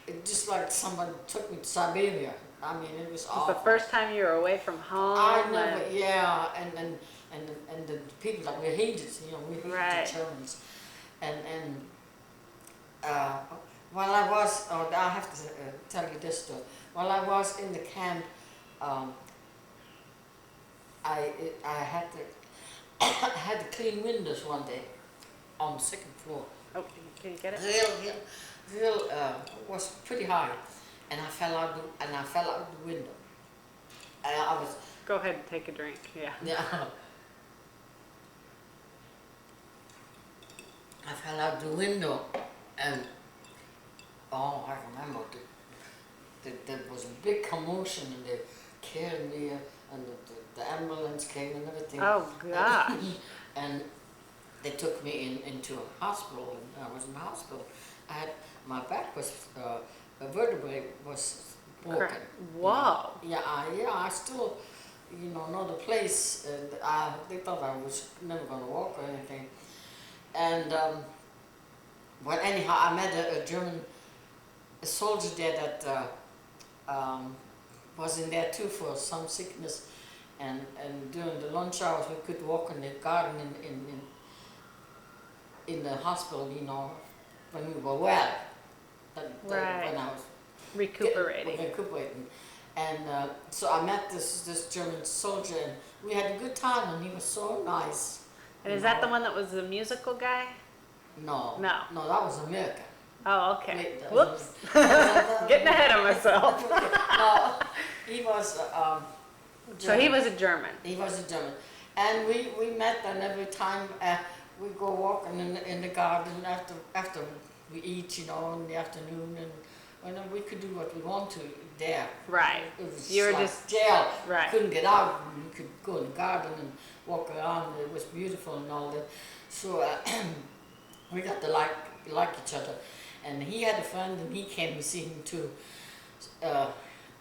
It just like someone took me to Siberia. I mean, it was It was awful. the first time you were away from home. I never, yeah, and the people that we hated, you know, we hated Right. the Germans. While I was, I have to tell you this story. While I was in the camp, I had to clean windows one day on the second floor. Oh, can you get it? Real, was pretty high, and I fell out the window. I was. Go ahead and take a drink. Yeah. Yeah. I fell out the window, and I remember there was a big commotion, and they carried me, and the ambulance came and everything. Oh gosh. And they took me into a hospital, and I was in the hospital. My back was a vertebrae was broken. Whoa. Yeah, I still, know the place. They thought I was never going to walk or anything. And well, anyhow, I met a German soldier there that was in there too for some sickness. And during the lunch hours, we could walk in the garden in the hospital, when we were well. Right. When I was recuperating. And so I met this German soldier, and we had a good time, and he was so nice. And is that the one that was the musical guy? No. No. No, that was American. Oh, okay. Wait, Whoops. Getting ahead of myself. No, he was German. So he was a German. He was a German. And we met, and every time we go walking in the garden after we eat, in the afternoon, and we could do what we want to there. Right. It was You were like just jail. right. Couldn't get out. We could go in the garden and walk around. It was beautiful and all that. So we got to like each other. And he had a friend, and he came to see him too.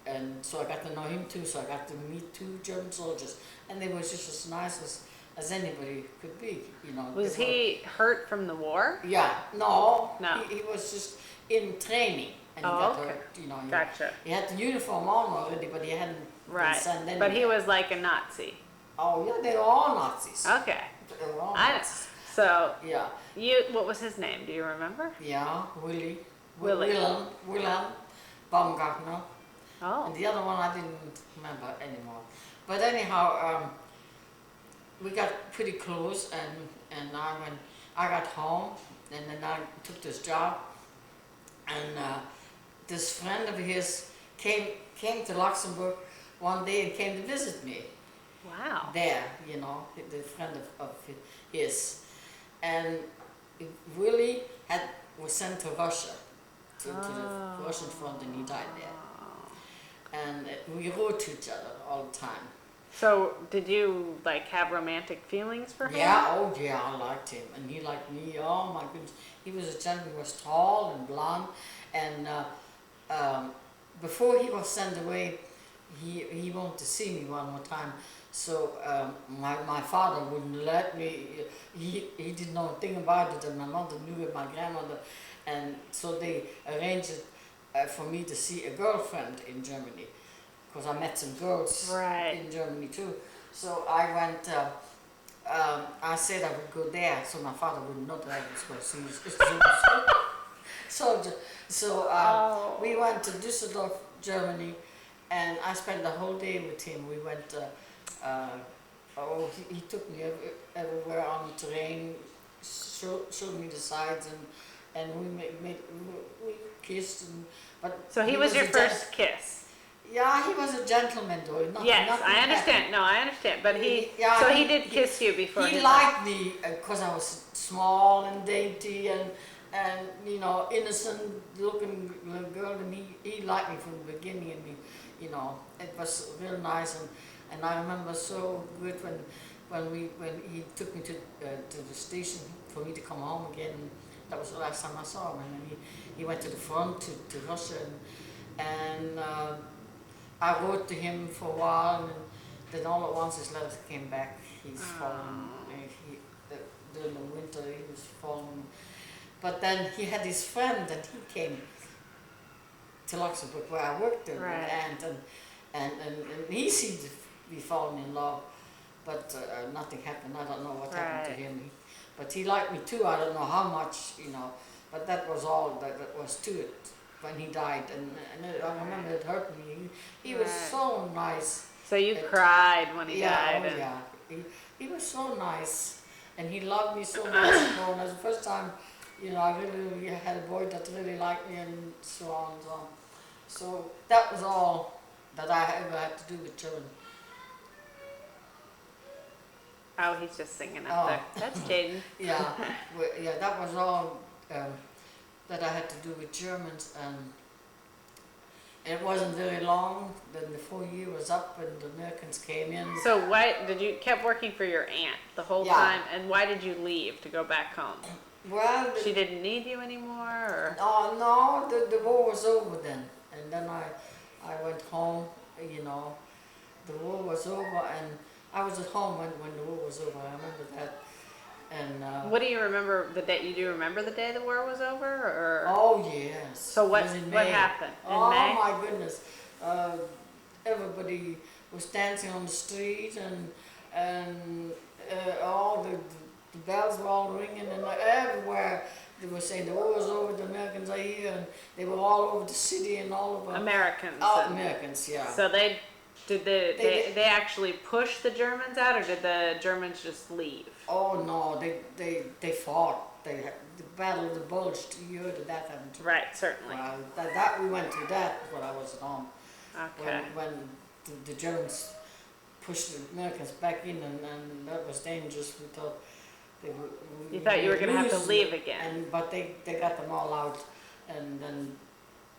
And so I got to know him too. So I got to meet two German soldiers, and they were just as nice as anybody could be, you know. Was he hurt from the war? Yeah, no, No. he was just in training and he Oh, got okay. hurt, you know. Gotcha. He had the uniform on already, but he hadn't been Right. sent anywhere. But he was like a Nazi. Oh yeah, they were all Nazis. Okay. They were all I Nazis. So Yeah, what was his name? Do you remember? yeah, Willie. Willie. Wilhelm Baumgartner. Oh. And the other one I didn't remember anymore. But anyhow, we got pretty close, and I got home, and then I took this job, and this friend of his came to Luxembourg one day and came to visit me Wow. there, you know, the friend of his, and Willie was sent to Russia, to the Russian front, and he died there. And we wrote to each other all the time. So did you like have romantic feelings for him? Yeah, oh yeah, I liked him, and he liked me. Oh my goodness, he was a gentleman. He was tall and blonde, and before he was sent away, he wanted to see me one more time. So my father wouldn't let me. He didn't know a thing about it, and my mother knew it, my grandmother, and so they arranged it for me to see a girlfriend in Germany, because I met some girls in Germany too. So I went. I said I would go there, so my father wouldn't know that I was going to see his soldier. So we went to Düsseldorf, Germany, and I spent the whole day with him. We went. He took me everywhere on the train, showed me the sights, and we kissed. So he was your first kiss. Yeah, he was a gentleman though. Yes, nothing I understand. happened. No, I understand. But he did kiss you before. He liked me because I was small and dainty and you know, innocent looking little girl, and he liked me from the beginning, and you know, it was real nice, and I remember so good when he took me to the station for me to come home again. That was the last time I saw him, and he went to the front to Russia, and I wrote to him for a while, and then all at once his letters came back. He's fallen. During the winter he was fallen. But then he had his friend, and he came to Luxembourg where I worked there, and he seemed to be falling in love, but nothing happened. I don't know what happened to him. But he liked me too. I don't know how much, you know. But that was all that was to it when he died, and I remember it hurt me. He was so nice. So you cried when he died. Oh, yeah. He was so nice, and he loved me so much. And it was the first time, you know, I really had a boy that really liked me, and so on and so on. So that was all that I ever had to do with children. Oh, he's just singing up there. That's Jaden. Yeah, that was all that I had to do with Germans, and it wasn't very long. Then the 4 year was up, and the Americans came in. So why did you kept working for your aunt the whole time, and why did you leave to go back home? Well, she didn't need you anymore, or? Oh no, the war was over then, and then I went home. You know, the war was over, and I was at home when the war was over. I remember that. And what do you remember the day? You do remember the day the war was over, or? Oh yes. So what happened in May? Oh my goodness! Everybody was dancing on the street, and all the bells were all ringing, and everywhere they were saying the war was over, the Americans are here, and they were all over the city and all over. Americans. Oh, Americans, yeah. So they actually pushed the Germans out, or did the Germans just leave? Oh no, they fought. The Battle of the Bulge, you heard of that, haven't you? Right, certainly. Well, that we went through that when I was at home. Okay. When the Germans pushed the Americans back in, and that was dangerous. We thought you thought you were going to have to leave again. But they got them all out, and then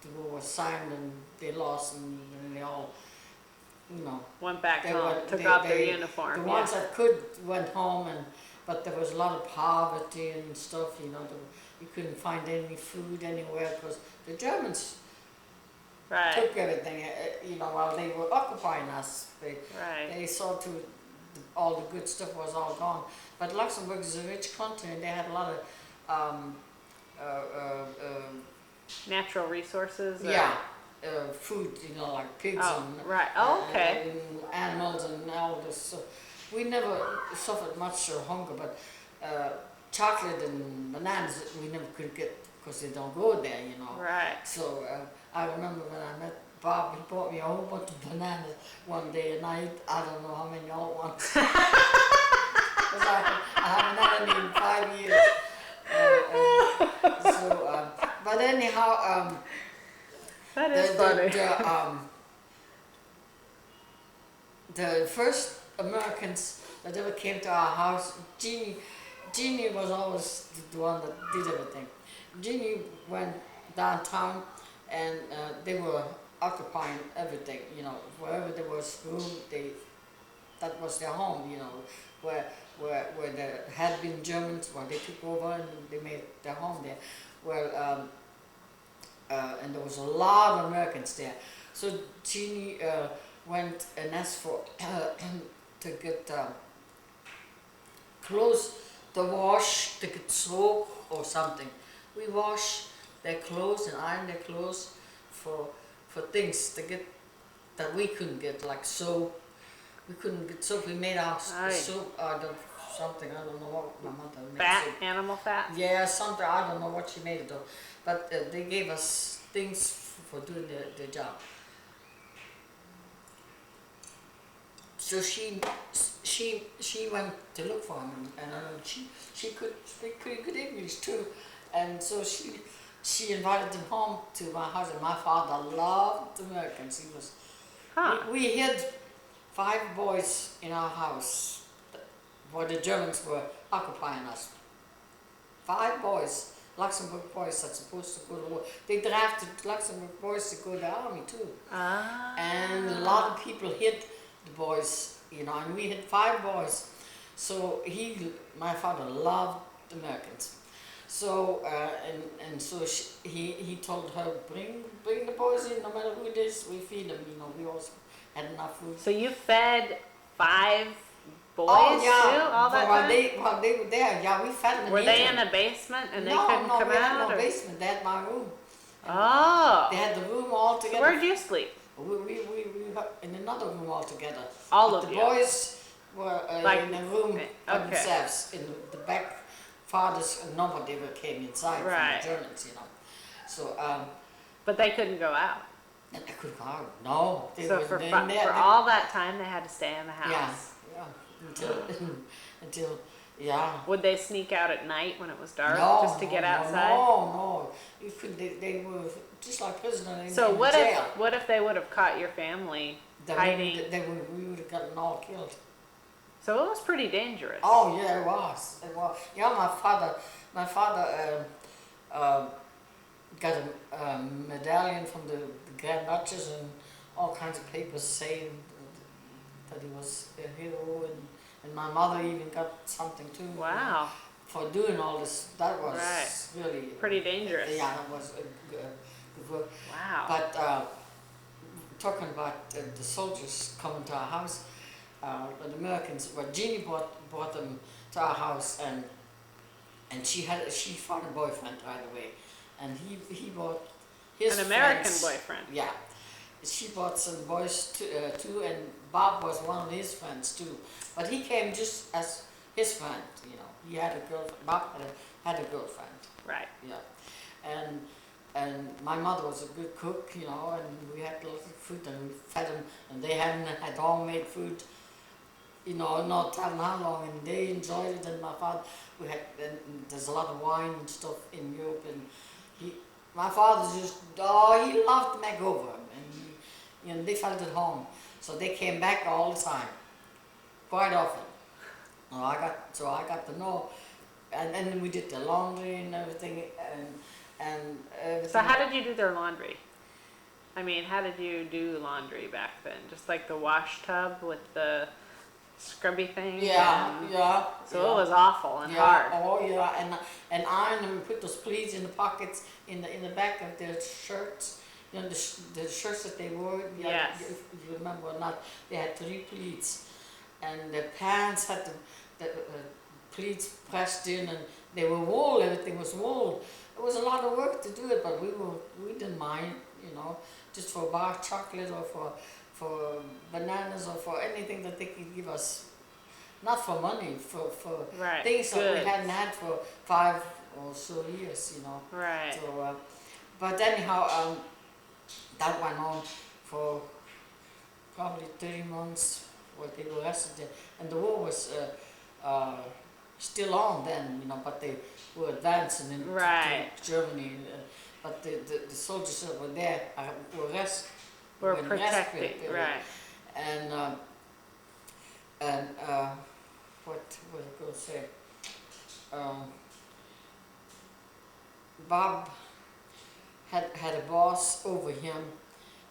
the war was signed, and they lost, and they all, you know, went back home, took off their uniform. The ones that could went home, but there was a lot of poverty and stuff, you know. You couldn't find any food anywhere because the Germans took everything, you know, while they were occupying us. They saw to all the good stuff was all gone. But Luxembourg is a rich country, and they had a lot of um, uh, uh, um, Natural resources? Or? yeah, food, like pigs Oh, and, right. Oh, okay. and animals and all this. So we never suffered much hunger, but chocolate and bananas we never could get because they don't grow there, Right. So I remember when I met Bob, he bought me a whole bunch of bananas one day, and I don't know how many all at once. 'Cause I haven't had any in 5 years. But anyhow, That is funny. the first Americans that ever came to our house, Jeannie was always the one that did everything. Jeannie went downtown, and they were occupying everything. Wherever there was room, that was their home. Where there had been Germans, they took over and they made their home there. Well, and there was a lot of Americans there. So Jeannie went and asked for to get clothes to wash, to get soap or something. We wash their clothes and iron their clothes for things to get that we couldn't get, like soap. We couldn't get soap. We made our soap out of something. I don't know what my mother made. Fat, soap. animal fat? Yeah, something. I don't know what she made it of. But they gave us things for doing the job. So she went to look for him, and she could speak pretty good English too, and so she invited him home to my house. And my father loved Americans. We hid 5 boys in our house where the Germans were occupying us. 5 boys, Luxembourg boys that's supposed to go to war. They drafted Luxembourg boys to go to the army too. Ah. And a lot of people hid the boys, and we had 5 boys. So my father loved Americans. So so he told her, bring the boys in, no matter who it is, we feed them. We also had enough food. So you fed 5 boys too, all that time? While they were there, yeah, we fed them. Were they in a basement and they couldn't come out? No, we had no basement. They had my room. Oh. They had the room all together. So where'd you sleep? We were in another room all together. All of you? The boys were in a room by themselves. In the back, fathers, nobody ever came inside from the Germans, So, but they couldn't go out. And they couldn't go out. No. So for all that time, they had to stay in the house. Yeah. Until Would they sneak out at night when it was dark just to get outside? No. You couldn't. They were just like prisoners in So jail. what if they would have caught your family hiding? We would have gotten all killed. So it was pretty dangerous. Oh yeah, it was. Yeah, my father got a medallion from the Grand Duchess and all kinds of papers saying that he was a hero, and my mother even got something too. Wow. For doing all this. That was really pretty dangerous. Yeah, that was a good work. Wow. But talking about the soldiers coming to our house, the Americans, Jeannie brought them to our house, and she found a boyfriend right away, and he brought his an American friends. boyfriend. Yeah, she brought some boys too, and Bob was one of his friends too, but he came just as his friend. He had a girlfriend. Bob had a girlfriend. Right. Yeah, and my mother was a good cook, and we had lots of food, and we fed them, and they had homemade food. Not telling how long, and they enjoyed it. And my father, and there's a lot of wine and stuff in Europe, and my father he loved to make over, and they felt at home, so they came back all the time, quite often. I got to know, and then we did the laundry and everything, and everything. So how did you do their laundry? I mean, how did you do laundry back then? Just like the wash tub with the scrubby thing? Yeah. So it was awful and hard. Oh yeah, and iron them, put those pleats in the pockets in the back of their shirts. The shirts that they wore. Yes. If you remember or not, they had 3 pleats. and the parents had the pleats pressed in, and they were wool. Everything was wool. It was a lot of work to do it, but we didn't mind, you know, just for bar chocolate or for bananas or for anything that they could give us. Not for money, for Right. things that Good. we hadn't had for 5 or so years, you know. Right. So, but anyhow, that went on for probably 30 months. What they were arrested, and the war was still on then, you know. But they were advancing into Right. Germany. But the soldiers that were there were We're in protecting. respite, Right. and what was I going to say? Bob had a boss over him,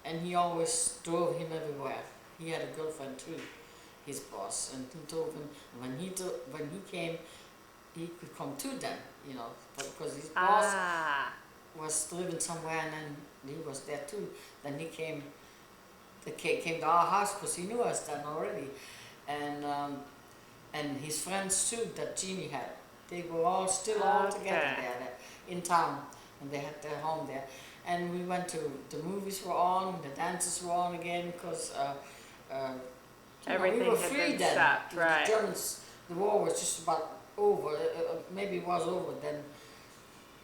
and he always drove him everywhere. He had a girlfriend too, his boss, and he drove him. When he came, he could come to them, you know, because his boss was living somewhere, and then he was there too. Then he came. Came to our house because he knew us then already, and his friends too that Jeannie had. They were all still all together there in town, and they had their home there. And we went to the movies were on, the dances were on again because Everything we were had free been then. stopped, right. The Germans, the war was just about over. Maybe it was over then.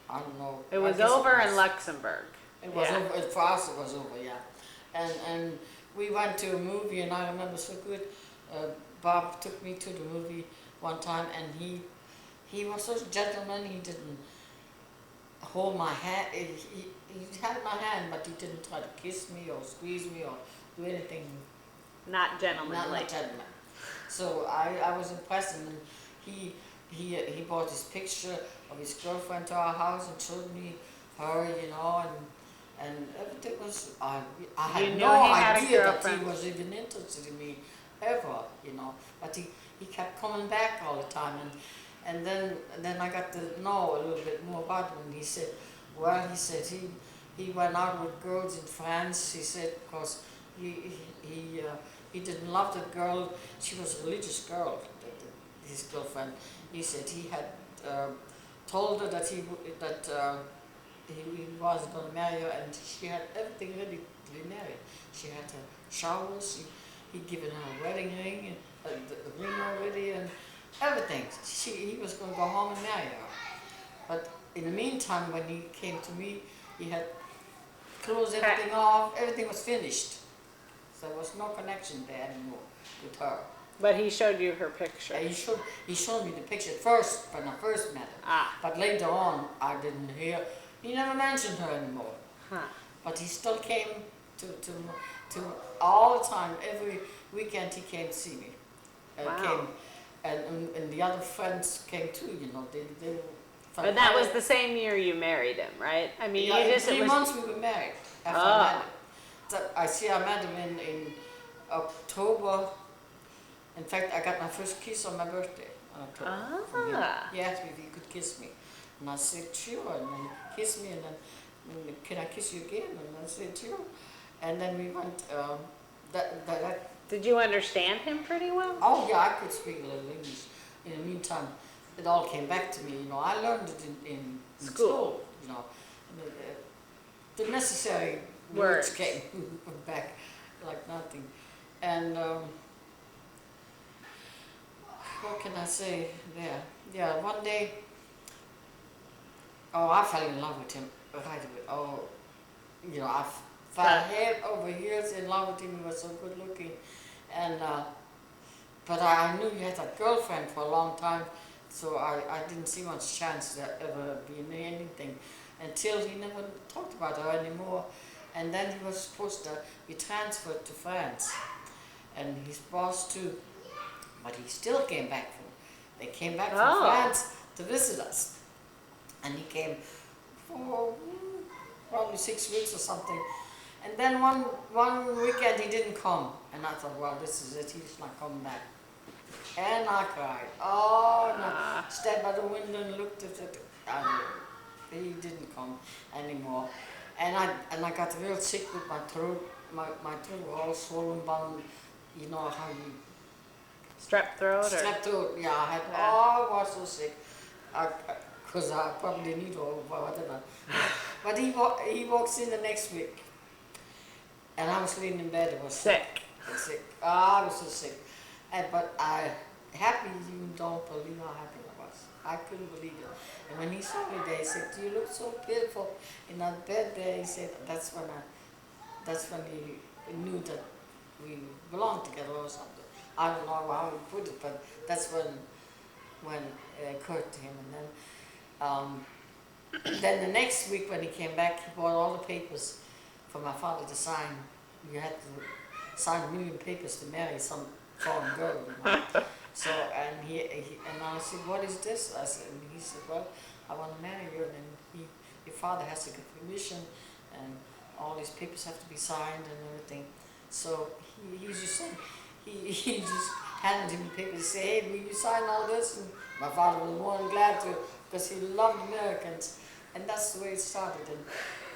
I don't know. It was over in Luxembourg. It was over for us. It was over, yeah. And we went to a movie, and I remember so good. Bob took me to the movie one time, and he was such a gentleman. He didn't hold my hand. He had my hand, but he didn't try to kiss me or squeeze me or do anything. Not gentlemanly. Not gentleman. So I was impressed, and he brought his picture of his girlfriend to our house and showed me her, you know, and everything was. I had no idea that he was even interested in me ever, you know. But he kept coming back all the time, and then I got to know a little bit more about him. And he said, well, he went out with girls in France. He said because he didn't love that girl. She was a religious girl, his girlfriend. He said he had told her that he wasn't going to marry her, and she had everything ready to be married. She had her showers. He'd given her a wedding ring, and the ring already, and everything. He was going to go home and marry her. But in the meantime, when he came to me, he had closed everything off. Everything was finished. So there was no connection there anymore with her. But he showed you her picture. He showed me the picture first when I first met him. But later on, I didn't hear. He never mentioned her anymore. But he still came to all the time. Every weekend he came to see me. Wow. And the other friends came too. You know, they But that was the same year you married him, right? I mean, yeah, you just in 3 months we were married after I met him. So I met him in October. In fact, I got my first kiss on my birthday in October. He asked me if he could kiss me, and I said sure. And then he kissed me, and then can I kiss you again? And I said sure. And then we went. Did you understand him pretty well? Oh yeah, I could speak a little English. In the meantime, it all came back to me. You know, I learned it in school. You know, the necessary words came back like nothing. And what can I say there? Yeah, one day, I fell in love with him right away. Oh, you know, I fell head over heels in love with him. He was so good looking, and but I knew he had a girlfriend for a long time, so I didn't see much chance that ever being anything until he never talked about her anymore. And then he was supposed to be transferred to France, and his boss too. But he still came back they came back from France to visit us. And he came for probably 6 weeks or something. And then one weekend he didn't come. And I thought, well, this is it, he's not coming back. And I cried. Oh, no. Stood by the window and looked at it. He didn't come anymore. And I got real sick with my throat. My throat was all swollen down. You know how you Strep throat or? Strep throat, yeah, I had, Yeah. oh, I was so sick. Because I probably need all, whatever. But he walks in the next week, and I was laying in bed, I was Sick. sick. Ah, I was so sick. But happy, you don't believe how happy I was. I couldn't believe it. And when he saw me there, he said, "You look so beautiful in that bed there." He said, that's when he knew that we belonged together or something. I don't know how he put it, but that's when it occurred to him. And then the next week when he came back, he brought all the papers for my father to sign. You had to sign a million papers to marry some foreign girl. So, and and I said, "What is this?" I said, and he said, "Well, I want to marry you." And then your father has to get permission, and all these papers have to be signed and everything. So he just said, he just handed him the papers and said, "Hey, will you sign all this?" And my father was more than glad to, because he loved Americans, and that's the way it started.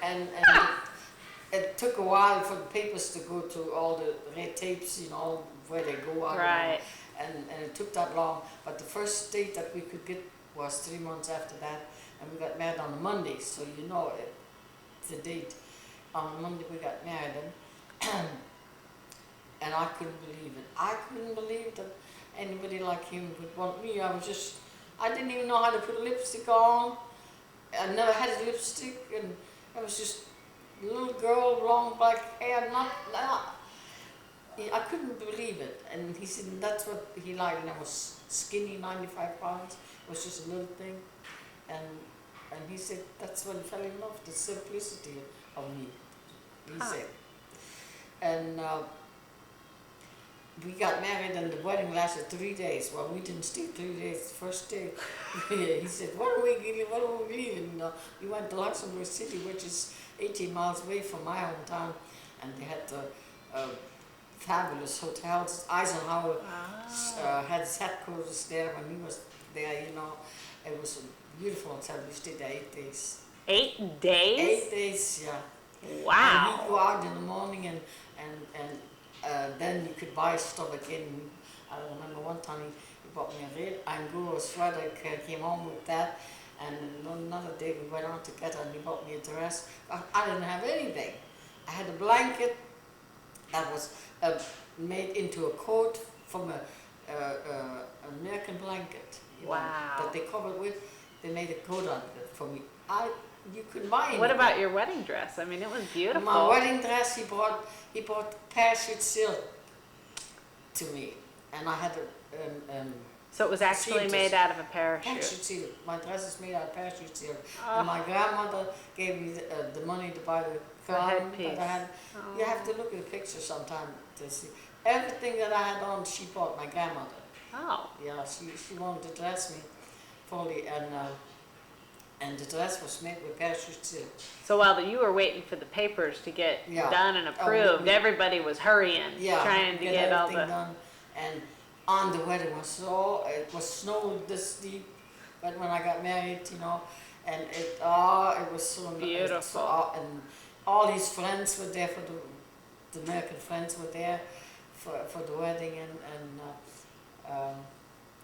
And it took a while for the papers to go to all the red tapes, where they go out. Right. And it took that long. But the first date that we could get was 3 months after that, and we got married on a Monday. So the date on a Monday we got married, and I couldn't believe it. I couldn't believe that anybody like him would want me. I didn't even know how to put lipstick on. I never had a lipstick, and I was just a little girl, long black hair, I couldn't believe it. And he said that's what he liked, and I was skinny, 95 pounds. It was just a little thing. And he said that's when he fell in love, the simplicity of me, he said. And we got married, and the wedding lasted 3 days. Well, we didn't stay 3 days. The first day, he said, "What are we leaving?" We went to Luxembourg City, which is 18 miles away from my hometown, and they had the fabulous hotels. Eisenhower had his headquarters there when he was there. It was a beautiful hotel. We stayed there 8 days. 8 days? 8 days, yeah. Wow. And he'd go out in the morning, and then you could buy stuff again. I remember one time he bought me a red Angora sweater. I came home with that, and another day we went out together, and he bought me a dress. I didn't have anything. I had a blanket that was made into a coat from an American blanket. Wow. That they covered with. They made a coat out of it for me. You couldn't buy anything. What about your wedding dress? I mean, it was beautiful. My wedding dress, he bought parachute silk to me, and I had so it was actually made out of a parachute. parachute silk. My dress is made out of parachute silk. And my grandmother gave me the money to buy the crown headpiece. that I had. You have to look at the picture sometime to see. Everything that I had on, she bought, my grandmother. Oh. Yeah, she wanted to dress me fully, and the dress was made with parachute silk. So while you were waiting for the papers to get done and approved, everybody was hurrying, trying to get all the done. And on the wedding it was snow this deep, but when I got married, and it was so beautiful. And all his friends were there the American friends were there for the wedding, and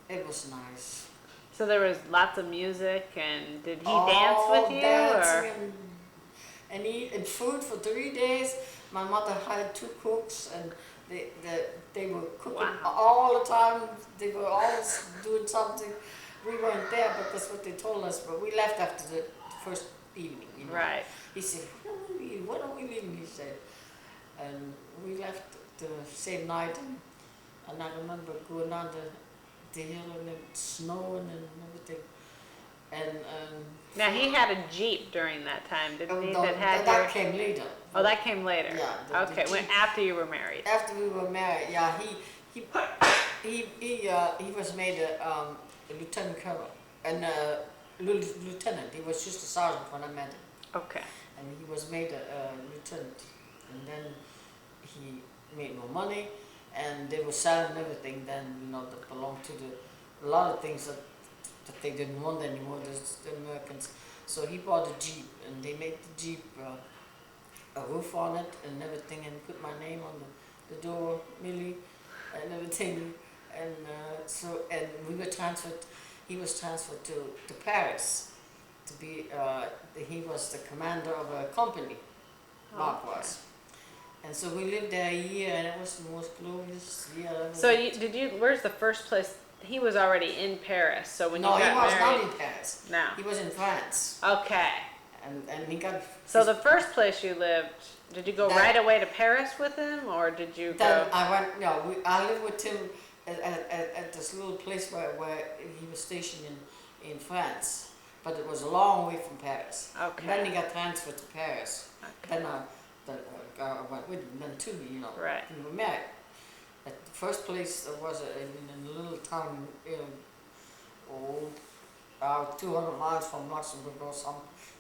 it was nice. So there was lots of music, and did he dance with you? Dancing and eat and food for 3 days. My mother hired 2 cooks, and they were cooking all the time. They were always doing something. We weren't there, but that's what they told us. But we left after the first evening. Right. He said, "When are we leaving?" He said, and we left the same night. And I remember going down the hill, and it snowing and everything. And now he had a Jeep during that time, didn't he? That came later. Oh, that came later. Yeah. Okay, after you were married. After we were married, yeah. He was made a lieutenant colonel, and lieutenant. He was just a sergeant when I met him. Okay. And he was made a lieutenant, and then he made more money, and they were selling everything then, that belonged to a lot of things that they didn't want anymore, the Americans. So he bought a Jeep, and they made the Jeep a roof on it and everything, and put my name on the door, Millie, and everything. And and we were transferred. He was transferred to Paris to be. He was the commander of a company. Mark Okay. was. And so we lived there a year, and it was the most glorious year I ever So lived. where's the first place? He was already in Paris, so when you No, he got was married. not in Paris. No. He was in France, Okay. and he got. So the first place you lived, did you go That- right away to Paris with him, or did you Then go? I went. No, I lived with him at this little place where he was stationed in France, but it was a long way from Paris. Okay. And then he got transferred to Paris. Okay. Then I went with him then too. You know. Right. We were married. At the first place was in a little town in 200 miles from Luxembourg or some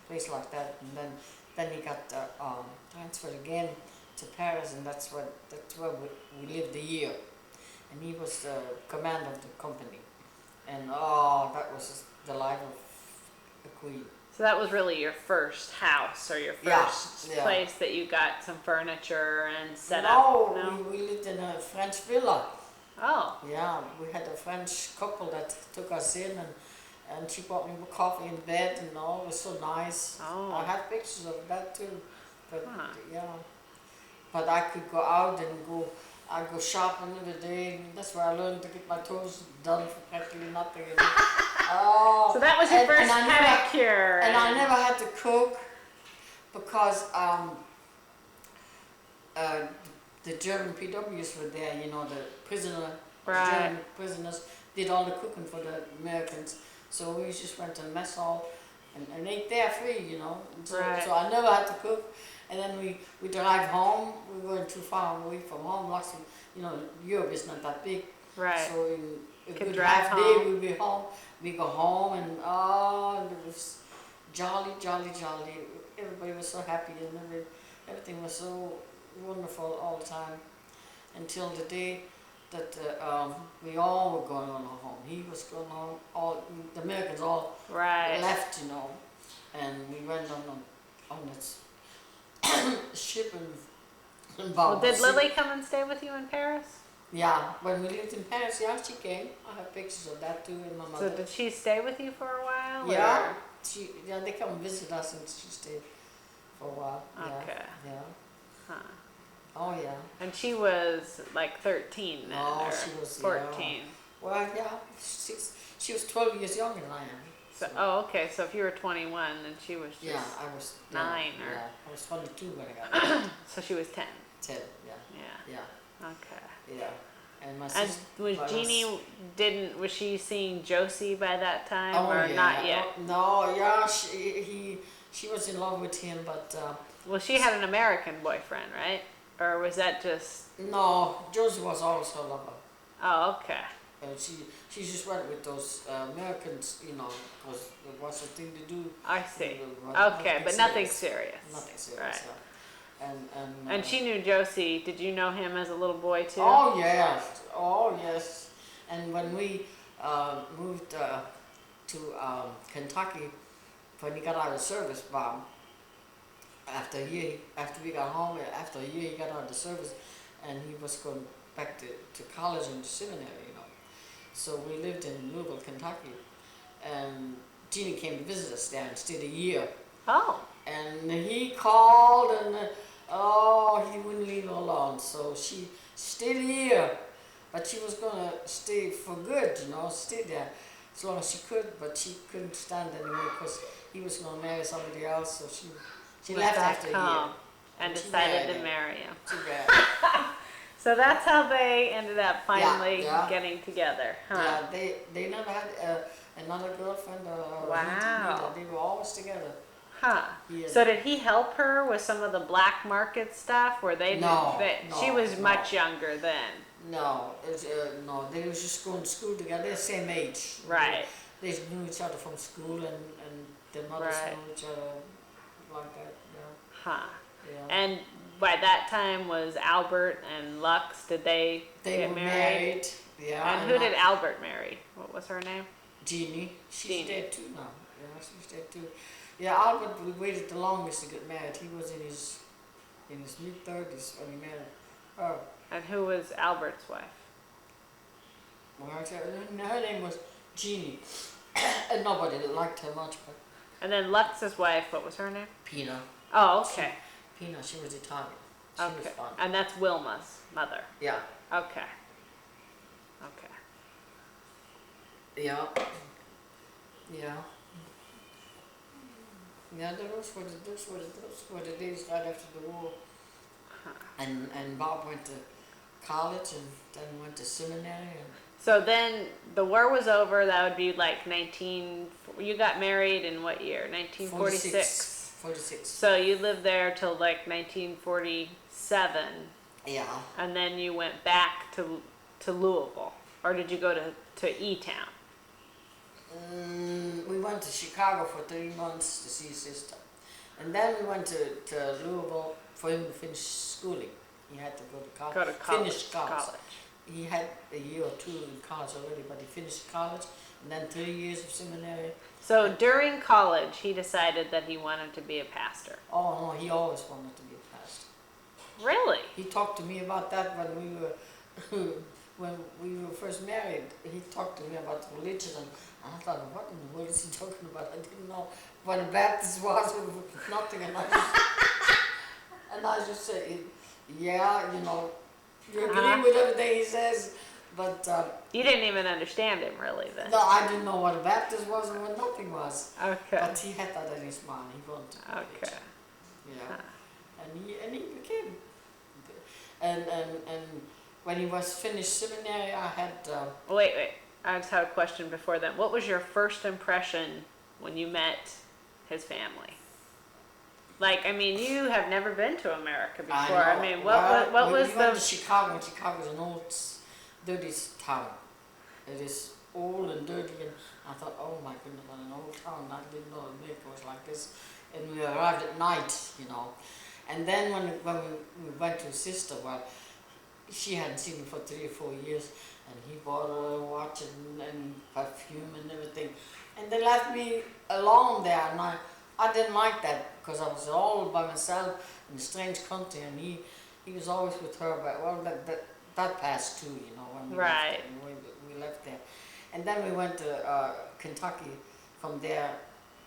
place like that. And then he got transferred again to Paris, and that's where we lived a year. And he was the commander of the company. And that was the life of a queen. So that was really your first house or your first Yeah. place that you got some furniture and set No, up? No. we lived in a French villa. Oh. Yeah, we had a French couple that took us in, and she brought me coffee in bed and all. It was so nice. Oh. I have pictures of that too. But Huh. yeah, but I could go out and I'd go shopping every day. That's where I learned to get my toes done for practically nothing. Oh, So that was your first and I never, pedicure. and I never had to cook because the German PWs were there. You know, the Right. German prisoners did all the cooking for the Americans. So we just went to mess hall and ate there free. You know, so, Right. so I never had to cook. And then we drive home. We weren't too far away from home. Luxembourg, you know, Europe is not that big. Right. So in a Could good drive half day home. we'd be home. We go home and it was jolly, jolly, jolly. Everybody was so happy and everything was so wonderful all the time until the day that we all were going on home. He was going home. All the Americans all Right. left, you know, and we went on this ship and Well, did Lily come and stay with you in Paris? Yeah, when we lived in Paris, yeah, she came. I have pictures of that too, and my So mother. did she stay with you for a while? Yeah, or- they come visit us, and she stayed for a while. Yeah, Okay. yeah. Huh. Oh yeah. And she was like 13 then, Oh, or she was 14. Well, yeah, she was 12 years younger than I am. So, oh, okay. So if you were 21, then she was just Yeah, I was 9 or. Yeah, I was 22 when I got married. So she was 10. 10. Yeah, Yeah. yeah, Okay. yeah. And my And sister. was my Jeannie was she seeing Josie by that time Oh or yeah. not yet? Oh, no, yeah, she was in love with him, but. Well, she had an American boyfriend, right? Or was that just? No, Josie was always her lover. Oh, okay. She just went with those Americans, you know, because it was a thing to do. I see. Nothing Okay, but nothing serious. serious. Nothing serious. Right. Yeah. And she knew Josie. Did you know him as a little boy too? Oh yes, oh yes. And when we moved to Kentucky, when he got out of service, Bob, after we got home, after a year he got out of the service, and he was going back to college and seminary, you know. So we lived in Louisville, Kentucky, and Jeannie came to visit us there and stayed a year. Oh. And he called and he wouldn't leave her alone. So she stayed a year, but she was gonna stay for good, you know, stay there as long as she could. But she couldn't stand anymore because he was gonna marry somebody else. So she Went left back after a home year. and She decided married to him. marry him. Too bad. So that's how they ended up finally yeah. getting together, huh? Yeah, they never had another girlfriend or Wow. they were always together. Huh. Yeah. So did he help her with some of the black market stuff? Where they No, she was no. much younger then. No, no, they was just going to school together. They're the same age. Right. They knew each other from school, and their mothers Right. knew each other like that. Huh. Yeah. And by that time was Albert and Lux, did they They get were married? married. Yeah. And who did Albert marry? What was her name? Jeannie. She's Jeannie. dead too now. Yeah, she's dead too. Yeah, Albert we waited the longest to get married. He was in his mid-30s when he married her. And who was Albert's wife? her name was Jeannie, and nobody liked her much, but And then Lux's wife, what was her name? Pina. Oh, okay. Pina, she was Italian. She was Okay. fun. And that's Wilma's mother. Yeah. Okay. Okay. Yeah. Yeah. Yeah, those were the days right after the war. Huh. And Bob went to college and then went to seminary. And So then the war was over. That would be like 19. You got married in what year? 1946. 46. So you lived there till like 1947, Yeah. and then you went back to Louisville, or did you go to E-Town? We went to Chicago for 3 months to see his sister. And then we went to Louisville for him to finish schooling. He had to go to college. Go to college. Finish college. He had a year or two in college already, but he finished college and then 3 years of seminary. So during college, he decided that he wanted to be a pastor. Oh no, he always wanted to be a pastor. Really? He talked to me about that when we were when we were first married. He talked to me about religion, and I thought, what in the world is he talking about? I didn't know what a Baptist was, nothing, and I just said, yeah, you know, you agree with everything he says, but You didn't even understand him really then. no, I didn't know what a Baptist was and what nothing was. Okay. But he had that in his mind. He wanted to be Okay. yeah. Huh. And he became. And when he was finished seminary, I had. Wait. I just have a question before then. What was your first impression when you met his family? Like, I mean, you have never been to America before. I mean, what was we went to Chicago, and Chicago is an old, dirty town. It is old and dirty, and I thought, oh my goodness, what an old town. I didn't know America was like this. And we arrived at night, you know. And then when we went to his sister, well, she hadn't seen him for 3 or 4 years, and he bought her a watch and perfume and everything. And they left me alone there, and I didn't like that because I was all by myself in a strange country, and he was always with her. But well, that passed too, you know, when we Right. we left there. And then we went to Kentucky from there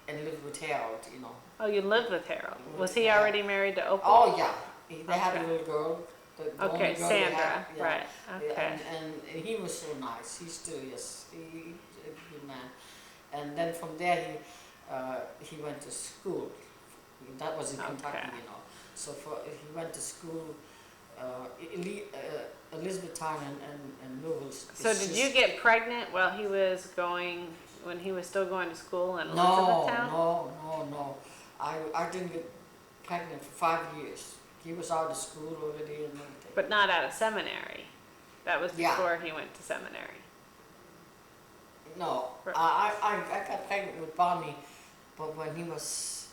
and lived with Harold, you know. Oh, you lived with Harold. Was he Yeah. already married to Opal? Oh yeah, they had a Okay. little girl. The only Okay, girl they Sandra. had, yeah. Right. Okay. And he was so nice. He still is. He's a good man. And then from there he went to school. That was in Kentucky, Okay. you know. So he went to school, Elizabethtown and Louisville. So did you get pregnant while he was when he was still going to school in No, Elizabethtown? no. I didn't get pregnant for 5 years. He was out of school already and everything. But not out of seminary. That was Yeah. before he went to seminary. No, Right. I got pregnant with Bonnie, but when he was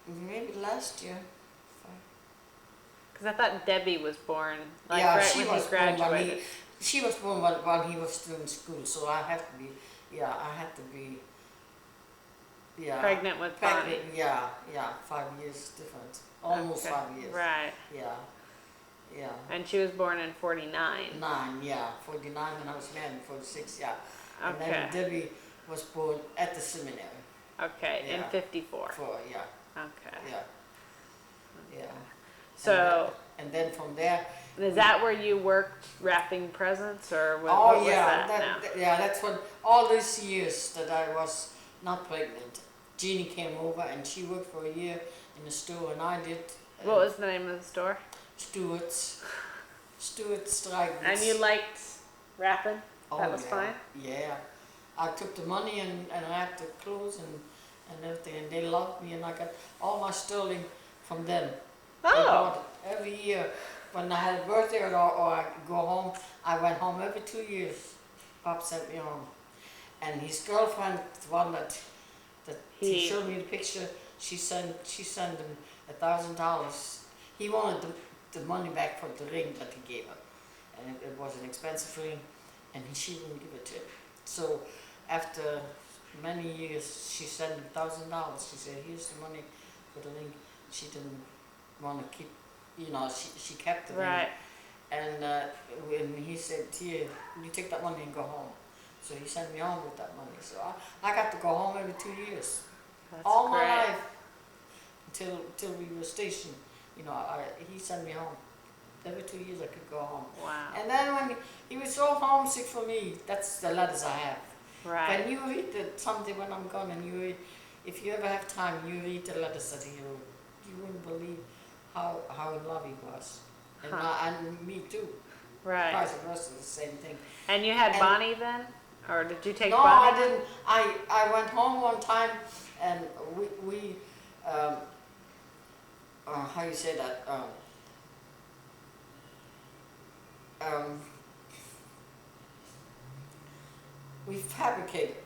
maybe last year. Because I thought Debbie was born like Yeah, right she when was he born when graduated. she was born while he was still in school, so I had to be, Pregnant with Bonnie. pregnant, yeah, 5 years different, almost Okay. 5 years. Right. Yeah. And she was born in 49. 49 when I was married, 46, yeah. And Okay. then Debbie was born at the seminary. Okay, in Yeah. 54. Yeah. So, And then from there. is that where you worked wrapping presents, or what was yeah, that now? that's when all these years that I was not pregnant. Jeannie came over and she worked for a year in the store, and I did. What was the name of the store? Stuart's Dry Goods. And you liked wrapping? Oh, That was yeah. fine? Yeah. I took the money and wrapped the clothes and everything, and they loved me, and I got all my sterling from them. They Oh, bought it every year. When I had a birthday or I go home, I went home every 2 years. Pop sent me home. And his girlfriend, the one that he showed me the picture, she sent him $1,000. He wanted the money back for the ring that he gave her. And it was an expensive ring, and she wouldn't give it to him. So after many years, she sent him $1,000. She said, here's the money for the ring. She didn't want to keep, she kept the ring. right. And when he said, "Here, you take that money and go home." So he sent me home with that money. So I got to go home every 2 years, That's all great. my life, till we were stationed. You know, he sent me home. Every 2 years I could go home. Wow. And then when he was so homesick for me, that's the letters I have. Right. When you read something when I'm gone, and you read, if you ever have time, you read the letters that he wrote. You wouldn't believe how in love he was, and and me too. Right. Vice versa, the same thing. And you had And- Bonnie then? Or did you take No, Bonnie? I didn't. I went home one time, and we how you say that? We fabricated.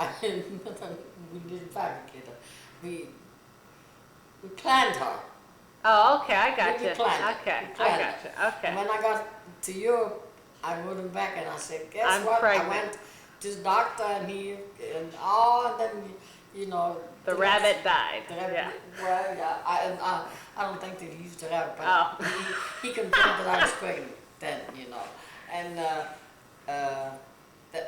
We didn't fabricate her. We planned her. Oh, okay, I got We you. planned it. Okay, We I planned got it. you. Okay. And when I got to Europe, I wrote him back and I said, "Guess I'm what? pregnant." I went to the doctor and and then you know The rabbit died. The rabbit, Yeah. well, yeah, I don't think they used the rabbit, but Oh. he confirmed that I was pregnant then, you know. And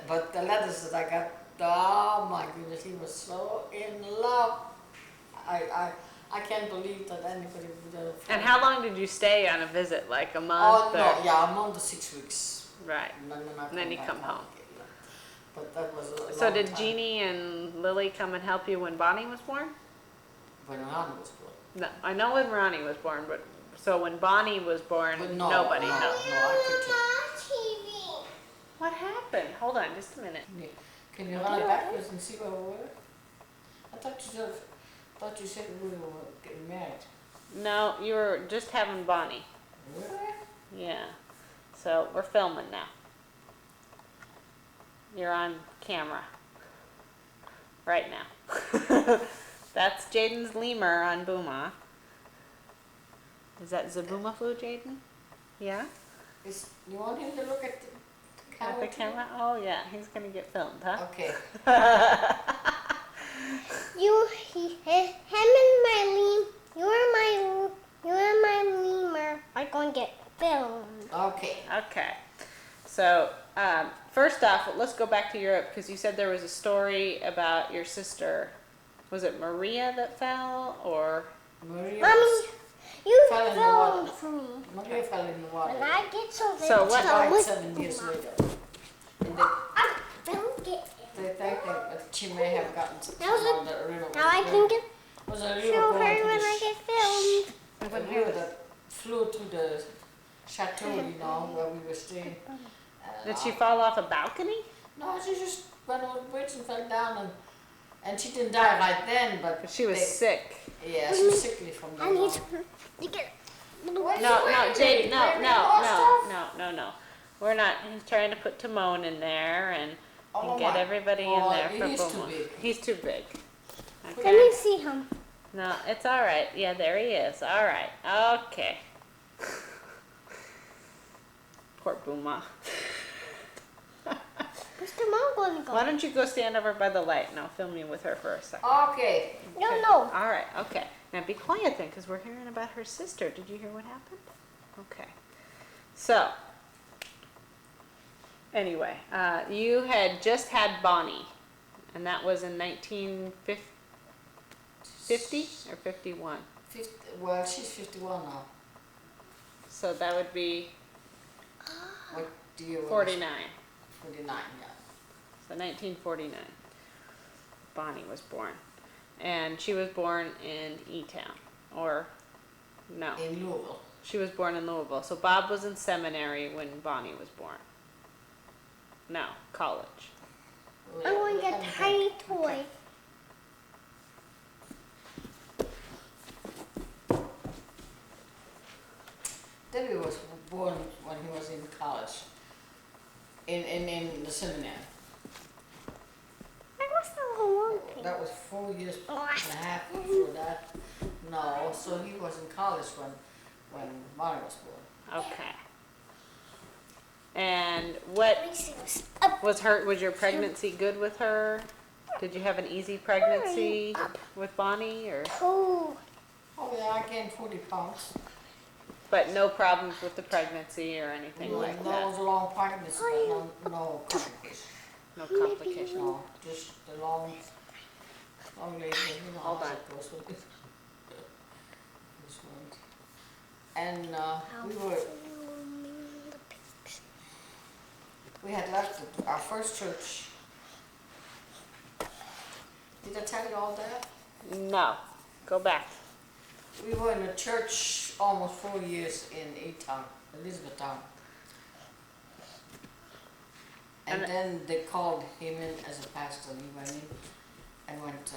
but the letters that I got, oh my goodness, he was so in love. I can't believe that anybody would have. And how long did you stay on a visit? Like a month? Oh no, or? yeah, I'm on the 6 weeks. Right. And then I And then you back come home. again, yeah. But that was a So long did time. Jeannie and Lily come and help you when Bonnie was born? When Ronnie was born. No, I know when Ronnie was born, but so when Bonnie was born, But nobody no, knows. No, I could What happened? Hold on, just a minute. Can you run it backwards and see where we were? I thought you said we were getting married. No, you were just having Bonnie. Really? Yeah. So we're filming now. You're on camera right now. That's Jaden's lemur on Booma. Is that Zabuma food, Jaden? Yeah? You want him to look at the camera? At the too? camera? Oh yeah, he's gonna get filmed, huh? Okay. You're my lemur are going to get filmed. Okay. Okay. So, first off, let's go back to Europe because you said there was a story about your sister. Was it Maria that fell, or? Maria Mommy, you fell in the water. filmed for me. Maria fell in the water. When I get something So to what- She died look 7 years for, later. And I filmed it. they think that she may have gotten That was on the river. Now I can get Was a river show her going to when the I get filmed. a river that flew to the chateau, you know, where we were staying. Did she fall off a balcony? No, she just went over the bridge and fell down, and she didn't die right then, but But she was they- sick. Yeah, she was sickly from I then need on. to get. No, Jade, no. We're not. He's trying to put Timon in there and Oh get my everybody in God, there for he is too Booma. big. He's too big. Let Okay. me see him. No, it's all right. Yeah, there he is. All right. Okay. Poor Booma. Where's the mom going to go? Why don't you go stand over by the light and I'll film you with her for a second. Okay. No, Okay. no. All right. Okay. Now be quiet then, because we're hearing about her sister. Did you hear what happened? Okay. So, anyway, you had just had Bonnie, and that was in 1950 or 51. Well, she's 51 now. So that would be What year was 49. 49, yeah. So 1949, Bonnie was born. And she was born in E-Town, or no, In Louisville. she was born in Louisville. So Bob was in seminary when Bonnie was born. No, college. I want a tiny toy. Debbie was born when he was in college, in the seminary. I was so hungry. That was 4 years and a half before that. No, so he was in college when Bonnie was born. Okay. And what was your pregnancy good with her? Did you have an easy pregnancy with Bonnie, or? Oh, Oh yeah, I gained 40 pounds. But no problems with the pregnancy or anything like No, it that? was a long pregnancy, but no complications. No complications? No, just the long labor, you know Hold how on. it goes with it. This one. And we had left our first church. Did I tell you all that? No. Go back. We were in a church almost 4 years in E-Town, Elizabethtown. And And- then they called him in as a pastor, and he went in and went,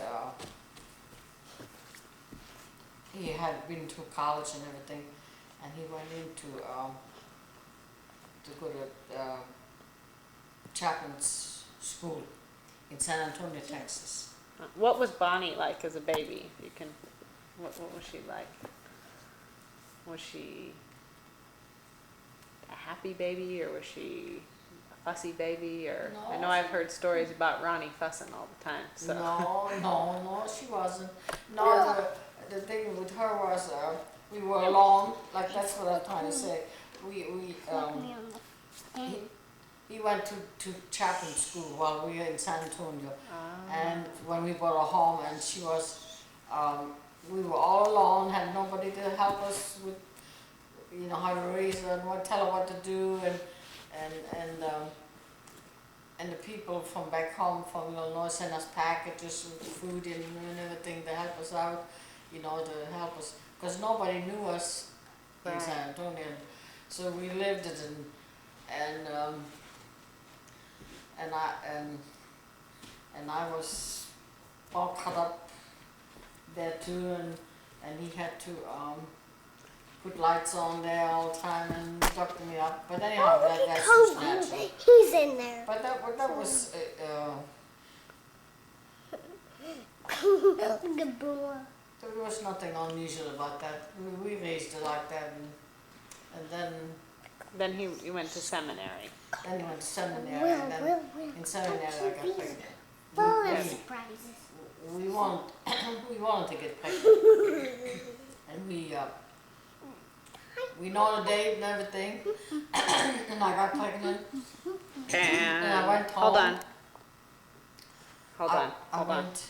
he had been to college and everything, and he went into, to go to chaplain's school in San Antonio, Texas. What was Bonnie like as a baby? You can, what was she like? Was she a happy baby, or was she a fussy baby? Or No, I know I've heard stories about Ronnie fussing all the time. So No, she wasn't. No, the thing with her was we were alone. Like that's what I'm trying to say. He went to chaplain school while we were in San Antonio, and when we bought a home, and she was, we were all alone, had nobody to help us with, you know, how to raise her and what, tell her what to do, and the people from back home from Illinois sent us packages with food in and everything to help us out, you know, to help us, because nobody knew us in Right. San Antonio, so we lived it and I was all cut up there too, and he had to put lights on there all the time and doctor me up. But anyhow, that's just natural. He's in there. But that was Good boy. there was nothing unusual about that. We raised it like that, and then he went to seminary. then he went to seminary, and then in seminary I got pregnant. Full of We- surprises. we wanted we wanted to get pregnant, and we know the date and everything, and I got pregnant. And I went hold home. on. Hold on. I Hold on. went